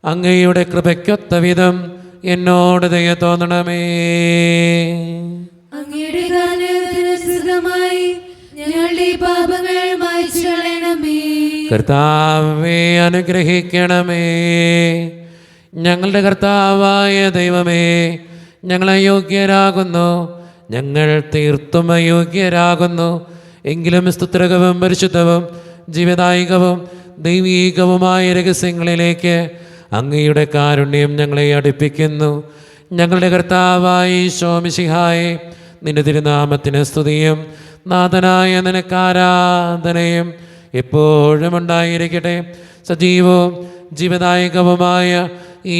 അങ്ങയുടെ കൃപയ്ക്കൊത്ത വിധം എന്നോട് ദയ തോന്നണമേ. അങ്ങയുടെ ഗാനത്തിനനുസൃതമായി ഞങ്ങളുടെ പാപങ്ങൾ മായ്ച്ചു കളയണമേ. കർത്താവേ, അനുഗ്രഹിക്കണമേ. ഞങ്ങളുടെ കർത്താവായ ദൈവമേ, ഞങ്ങൾ അയോഗ്യരാകുന്നു, ഞങ്ങൾ തീർത്തും അയോഗ്യരാകുന്നു. എങ്കിലും സ്തുത്രകവും പരിശുദ്ധവും ജീവദായികവും ദൈവീകവുമായ രഹസ്യങ്ങളിലേക്ക് അങ്ങയുടെ കാരുണ്യം ഞങ്ങളെ അടുപ്പിക്കുന്നു. ഞങ്ങളുടെ കർത്താവായ ഈശോ മിശിഹായെ, നിന്റെ തിരുനാമത്തിന് സ്തുതിയും നാഥനായ നിനക്ക് ആരാധനയും എപ്പോഴും ഉണ്ടായിരിക്കട്ടെ. സജീവവും ജീവദായകവുമായ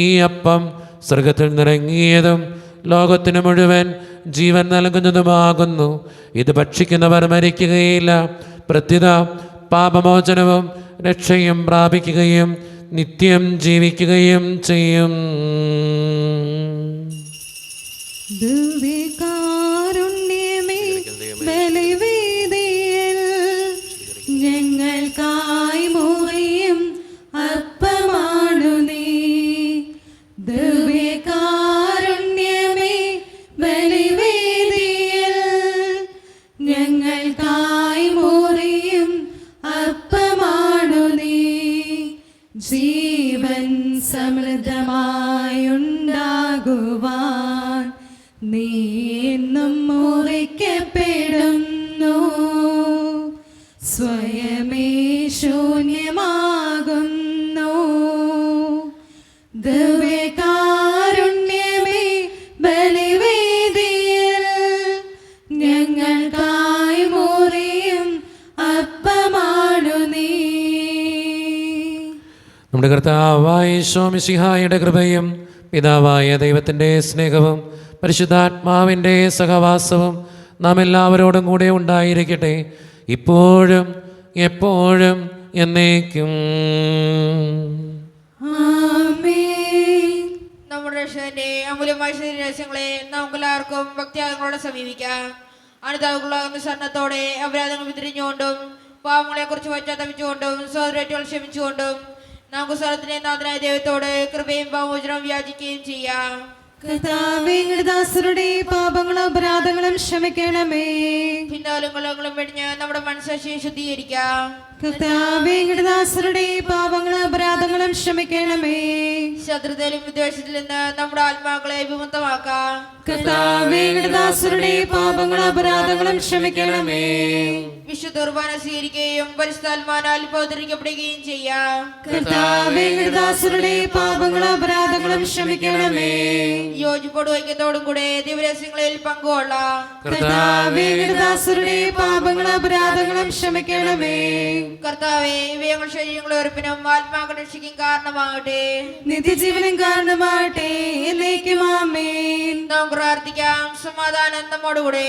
ഈ അപ്പം സ്വർഗത്തിൽ നിറങ്ങിയതും ലോകത്തിന് മുഴുവൻ ജീവൻ നൽകുന്നതുമാകുന്നു. ഇത് ഭക്ഷിക്കുന്നവർ മരിക്കുകയില്ല, പ്രത്യുത പാപമോചനവും രക്ഷയും പ്രാപിക്കുകയും നിത്യം ജീവിക്കുകയും ചെയ്യും. ദിവ്യകാരുണ്യമേ, ബലിവേദിയിൽ ഞങ്ങൾക്കായി മുറിയും അപ്പമാണു നീ. ദിവ്യകാരുണ്യമേ, ബലിവേദിയിൽ ഞങ്ങൾക്കായി മുറിയും അപ്പമാണു നീ. ജീവൻ സമൃദ്ധമായുണ്ടാകുവാൻ നീ എന്നും മുറിക്കപ്പെടുന്നു. സ്വയമേ ശൂന്യമാകുന്നു. ദിവ്യകാരുണ്യമേ, ബലിവേദിയിൽ ഞങ്ങൾക്കായി മുറിയും അപ്പമാണു നീ. നമ്മുടെ കർത്താവായ ഈശോ മിശിഹായുടെ കൃപയും പിതാവായ ദൈവത്തിൻ്റെ സ്നേഹവും പരിശുദ്ധാത്മാവിൻ്റെ സഹവാസവും നാം എല്ലാവരോടും കൂടെ ഉണ്ടായിരിക്കട്ടെ, ഇപ്പോഴും എപ്പോഴും എന്നേക്കും. ആമേൻ. നമ്മുടെ രക്ഷകന്റെ അമൂല്യമായ രഹസ്യങ്ങളെ നമുക്കെല്ലാവർക്കും ഭക്തിയാഗങ്ങളോടെ സമീപിക്കാം. അനുതാപുള്ള അനുസരണത്തോടെ അപരാധങ്ങൾ വിതിരിഞ്ഞുകൊണ്ടും പാവങ്ങളെ കുറിച്ച് പശ്ചാത്തപിച്ചുകൊണ്ടും സഹോദരങ്ങൾ ക്ഷമിച്ചുകൊണ്ടും നമുക്ക് സ്ഥലത്തിലെ നാഥനായ ദൈവത്തോട് കൃപയും പാമോചനവും യാചിക്കുകയും ചെയ്യാം. കർത്താവേ, അങ്ങയുടെ ദാസരുടെ പാപങ്ങളും അപരാധങ്ങളും ക്ഷമിക്കണമേ. ഭിന്നാലുങ്ങളും വെടിഞ്ഞ് നമ്മുടെ മനസ്സാക്ഷിയെ ശുദ്ധീകരിക്കാം. കർത്താവേ, അങ്ങയുടെ ദാസരുടെ പാപങ്ങളും അപരാധങ്ങളും ക്ഷമിക്കണമേ. ശത്രുതയിലും വിദ്വേഷത്തിൽ നിന്ന് നമ്മുടെ ആത്മാക്കളെ വിമുക്തമാക്കാം. കർത്താവേ, അങ്ങയുടെ ദാസരുടെ പാപങ്ങളും അപരാധങ്ങളും ക്ഷമിക്കണമേ. വിശുദ്ധ കുർബാന സ്വീകരിക്കുകയും പരിശുദ്ധാത്മാവിനാൽ പൗത്രീകരിക്കപ്പെടുകയും ചെയ്യാം. കർത്താവേ, അങ്ങയുടെ ദാസരുടെ പാപങ്ങളും അപരാധങ്ങളും ക്ഷമിക്കണമേ. യോജിപ്പോടും ഐക്യത്തോടും കൂടെ ദിവരഹസ്യങ്ങളിൽ പങ്കുകൊള്ളാം. കർത്താവേ, അങ്ങയുടെ ദാസരുടെ പാപങ്ങളും അപരാധങ്ങളും ക്ഷമിക്കണമേ. കർത്താവേ, ഇവ ഞങ്ങൾ ശരീരങ്ങളെ ഉറപ്പിനും ആത്മാക്കളുടെ രക്ഷയ്ക്കും കാരണമാകട്ടെ. നിത്യജീവനും കാരണമാകട്ടെ. എന്നേക്കും ആമേൻ. നാം പ്രാർത്ഥിക്കാം. സമാധാനം നമ്മോടുകൂടെ.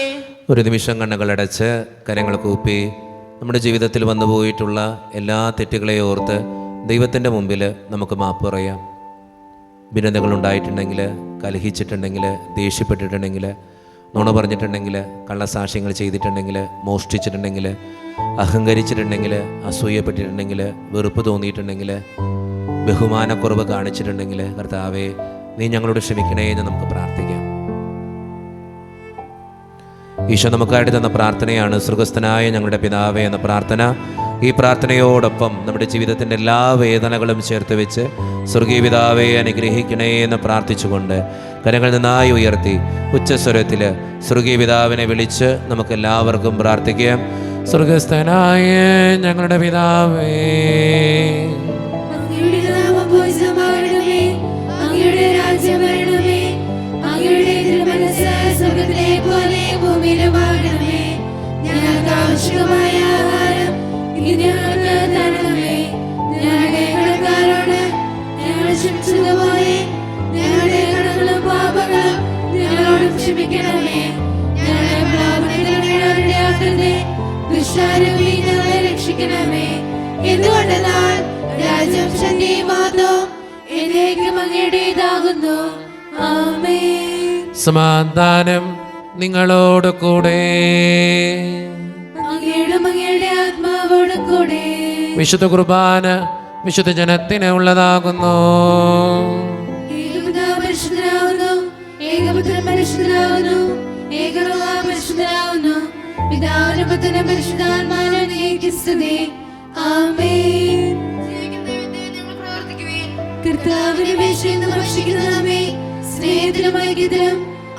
ഒരു നിമിഷം കണ്ണുകളടച്ച് കരങ്ങൾ കൂപ്പി നമ്മുടെ ജീവിതത്തിൽ വന്നുപോയിട്ടുള്ള എല്ലാ തെറ്റുകളെയും ഓർത്ത് ദൈവത്തിൻ്റെ മുമ്പിൽ നമുക്ക് മാപ്പ് പറയാം. ഭിന്നതകൾ ഉണ്ടായിട്ടുണ്ടെങ്കിൽ, കലഹിച്ചിട്ടുണ്ടെങ്കിൽ, ദേഷ്യപ്പെട്ടിട്ടുണ്ടെങ്കിൽ, നുണ പറഞ്ഞിട്ടുണ്ടെങ്കിൽ, കള്ളസാക്ഷ്യങ്ങൾ ചെയ്തിട്ടുണ്ടെങ്കിൽ, മോഷ്ടിച്ചിട്ടുണ്ടെങ്കിൽ, അഹങ്കരിച്ചിട്ടുണ്ടെങ്കിൽ, അസൂയപ്പെട്ടിട്ടുണ്ടെങ്കിൽ, വെറുപ്പ് തോന്നിയിട്ടുണ്ടെങ്കിൽ, ബഹുമാനക്കുറവ് കാണിച്ചിട്ടുണ്ടെങ്കിൽ, കർത്താവേ നീ ഞങ്ങളോട് ക്ഷമിക്കണേ എന്ന് നമുക്ക് പ്രാർത്ഥിക്കാം. ഈശോ നമുക്കായിട്ട് തന്ന പ്രാർത്ഥനയാണ് സ്വർഗസ്ഥനായ ഞങ്ങളുടെ പിതാവേ എന്ന പ്രാർത്ഥന. ഈ പ്രാർത്ഥനയോടൊപ്പം നമ്മുടെ ജീവിതത്തിൻ്റെ എല്ലാ വേദനകളും ചേർത്ത് വെച്ച് സ്വർഗീയ പിതാവേ അനുഗ്രഹിക്കണേ എന്ന് പ്രാർത്ഥിച്ചുകൊണ്ട് കരങ്ങൾ നന്നായി ഉയർത്തി ഉച്ചസ്വരത്തിൽ സ്വർഗീയ പിതാവിനെ വിളിച്ച് നമുക്ക് എല്ലാവർക്കും പ്രാർത്ഥിക്കാം. സ്വർഗസ്ഥനായ ഞങ്ങളുടെ പിതാവേ, അങ്ങയുടെ നാമം പൂജിതമാകണമേ. അങ്ങയുടെ രാജ്യം വരണമേ. അങ്ങയുടെ തിരുമനസ്സ് സ്വർഗ്ഗത്തിലെ പോലെ ഭൂമിയിലുമാകണമേ. ഞങ്ങൾക്ക് ആവശ്യമായ ആഹാരം ഇന്ന് ഞങ്ങൾക്ക് തരണമേ. ഞങ്ങളുടെ കടക്കാരോട് ഞങ്ങൾ ക്ഷമിച്ചതുപോലെ ഞങ്ങളുടെ കടങ്ങളും പാപങ്ങളും ഞങ്ങളോട് ക്ഷമിക്കണമേ. ഞങ്ങളെ പ്രലോഭനത്തിനിടയാക്കരുതേ. ദുഷ്ടാരൂപി ഞങ്ങളെ രക്ഷിക്കണമേ. എന്തുകൊണ്ടെന്നാൽ രാജ്യം, ശക്തിയും മഹത്വവും എന്നേക്കും അങ്ങയുടേതാകുന്നു. ആമേൻ. സമാധാനം നിങ്ങളോട് കൂടെ. അങ്ങയുടെ ആത്മാവോട് കൂടെ. വിശുദ്ധ കുർബാന വിശുദ്ധ ജനത്തിന് ഉള്ളതാകുന്നു. ഏകപിതാവ് പരിശുദ്ധനാകുന്നു, ഏകപുത്രൻ പരിശുദ്ധനാകുന്നു, ഏകരൂഹ പരിശുദ്ധനാകുന്നു. പിതാവിനും പുത്രനും പരിശുദ്ധാത്മാവിനും സ്തുതി. ആമേൻ. കർത്താവിന്റെ മേശയിൽ ഭക്ഷിക്കുന്ന നമ്മെ സ്നേഹത്തിലും ഐക്യത്തിലും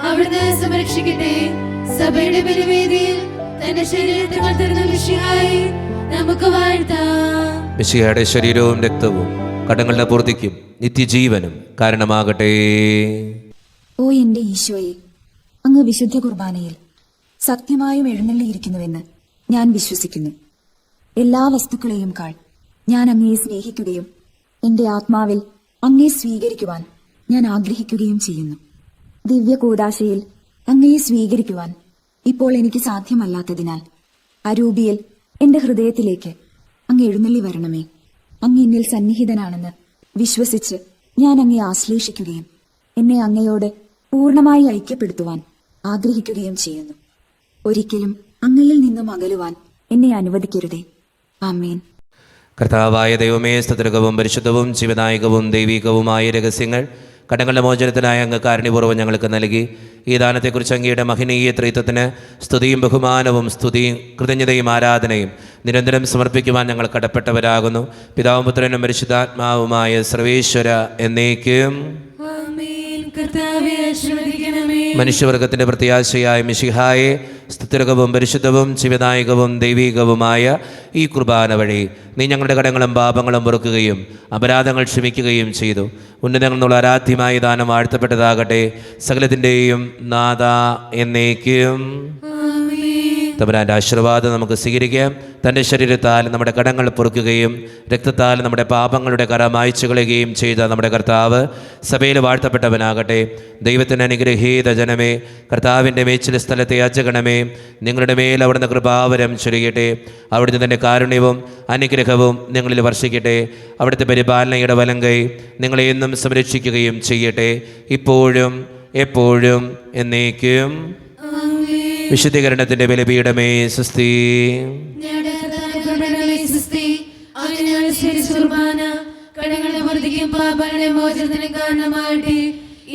അവിടുന്ന് സംരക്ഷിക്കട്ടെ. സഭയുടെ ബലിവേദിയിൽ തന്റെ ശരീരത്തെ തരുന്ന മിശിഹായെ നമുക്ക് വാഴ്ത്താം. മിശിഹായുടെ ശരീരവും രക്തവും കടങ്ങളുടെ പൂർത്തിക്കും നിത്യജീവനും കാരണമാകട്ടെ. ഓ എന്റെ ഈശോയെ, അങ്ങ് വിശുദ്ധ കുർബാനയിൽ സത്യമായും എഴുന്നള്ളിയിരിക്കുന്നുവെന്ന് ഞാൻ വിശ്വസിക്കുന്നു. എല്ലാ വസ്തുക്കളെയും കാൾ ഞാൻ അങ്ങയെ സ്നേഹിക്കുകയും എന്റെ ആത്മാവിൽ അങ്ങയെ സ്വീകരിക്കുവാൻ ഞാൻ ആഗ്രഹിക്കുകയും ചെയ്യുന്നു. ദിവ്യ കൂദാശയിൽ അങ്ങയെ സ്വീകരിക്കുവാൻ ഇപ്പോൾ എനിക്ക് സാധ്യമല്ലാത്തതിനാൽ അരൂപിയിൽ എന്റെ ഹൃദയത്തിലേക്ക് അങ്ങ് എഴുന്നള്ളി വരണമേ. അങ്ങ് എന്നിൽ സന്നിഹിതനാണെന്ന് വിശ്വസിച്ച് ഞാൻ അങ്ങയെ ആശ്ലേഷിക്കുകയും എന്നെ അങ്ങയോട് പൂർണ്ണമായി ഐക്യപ്പെടുത്തുവാൻ ആഗ്രഹിക്കുകയും ചെയ്യുന്നു. ഒരിക്കലും അങ്ങയിൽ നിന്നും അകലുവാൻ എന്നെ അനുവദിക്കരുതേ. ആമേൻ. കർത്താവായ ദൈവമേ, സ്തുതിർഗവും പരിശുദ്ധവും ജീവനായകവും ദൈവികവുമായ രഹസ്യങ്ങൾ കടങ്ങളുടെ മോചനത്തിനായ അങ്ങ് കാരുണ്യപൂർവ്വം ഞങ്ങൾക്ക് നൽകി. ഈ ദാനത്തെക്കുറിച്ച് അങ്ങയുടെ മഹനീയ ത്രിത്വത്തിന് സ്തുതിയും ബഹുമാനവും സ്തുതിയും കൃതജ്ഞതയും ആരാധനയും നിരന്തരം സമർപ്പിക്കുവാൻ ഞങ്ങൾ കടപ്പെട്ടവരാകുന്നു. പിതാവും പുത്രനും പരിശുദ്ധാത്മാവുമായ സർവേശ്വര എന്നേക്കും. മനുഷ്യവർഗത്തിന്റെ പ്രത്യാശയായ മിശിഹായെ, സ്തുതിർഗവും പരിശുദ്ധവും ജീവനായകവും ദൈവികവുമായ ഈ കുർബാന വഴി നീ ഞങ്ങളുടെ കടങ്ങളും പാപങ്ങളും പൊറുക്കുകയും അപരാധങ്ങൾ ക്ഷമിക്കുകയും ചെയ്തു. ഉന്നതങ്ങളിൽ നിന്നുള്ള ആരാധ്യമായ ദാനം വാഴ്ത്തപ്പെട്ടതാകട്ടെ. സകലത്തിൻ്റെയും നാഥ എന്നേക്കും. തമ്പുരാൻ്റെ ആശീർവാദം നമുക്ക് സ്വീകരിക്കാം. തൻ്റെ ശരീരത്താൽ നമ്മുടെ കടങ്ങൾ പൊറുക്കുകയും രക്തത്താൽ നമ്മുടെ പാപങ്ങളുടെ കറ മായ്ച്ചു കളയുകയും ചെയ്ത നമ്മുടെ കർത്താവ് സഭയിൽ വാഴ്ത്തപ്പെട്ടവനാകട്ടെ. ദൈവത്തിൻ്റെ അനുഗ്രഹീത ജനമേ, കർത്താവിൻ്റെ മേച്ചിൽ സ്ഥലത്തെ യാചകണമേ, നിങ്ങളുടെ മേൽ അവിടുന്ന് കൃപാവരം ചൊരിയട്ടെ. അവിടുന്ന് തൻ്റെ കാരുണ്യവും അനുഗ്രഹവും നിങ്ങളിൽ വർഷിക്കട്ടെ. അവിടുത്തെ പരിപാലനയുടെ വലങ്കൈ നിങ്ങളെ എന്നും സംരക്ഷിക്കുകയും ചെയ്യട്ടെ, ഇപ്പോഴും എപ്പോഴും എന്നേക്കും. വിശുദ്ധീകരണത്തിന്റെ ബലിപീഠമേ സ്വസ്തി. കടങ്ങളുടെ വർദ്ധിക്കും പാപങ്ങളുടെ മോചനത്തിന് കാരണമാകട്ടെ.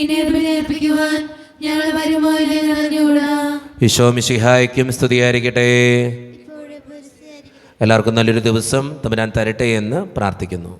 ഇനി ബലിയർപ്പിക്കുവാൻ ഞങ്ങൾ വരുമോ ഇല്ലെന്ന് അറിഞ്ഞുകൂടാ. ഈശോ മിശിഹായ്ക്കും സ്തുതിയായിരിക്കട്ടെ. എല്ലാവർക്കും നല്ലൊരു ദിവസം തമ്പുരാൻ തരട്ടെ എന്ന് പ്രാർത്ഥിക്കുന്നു.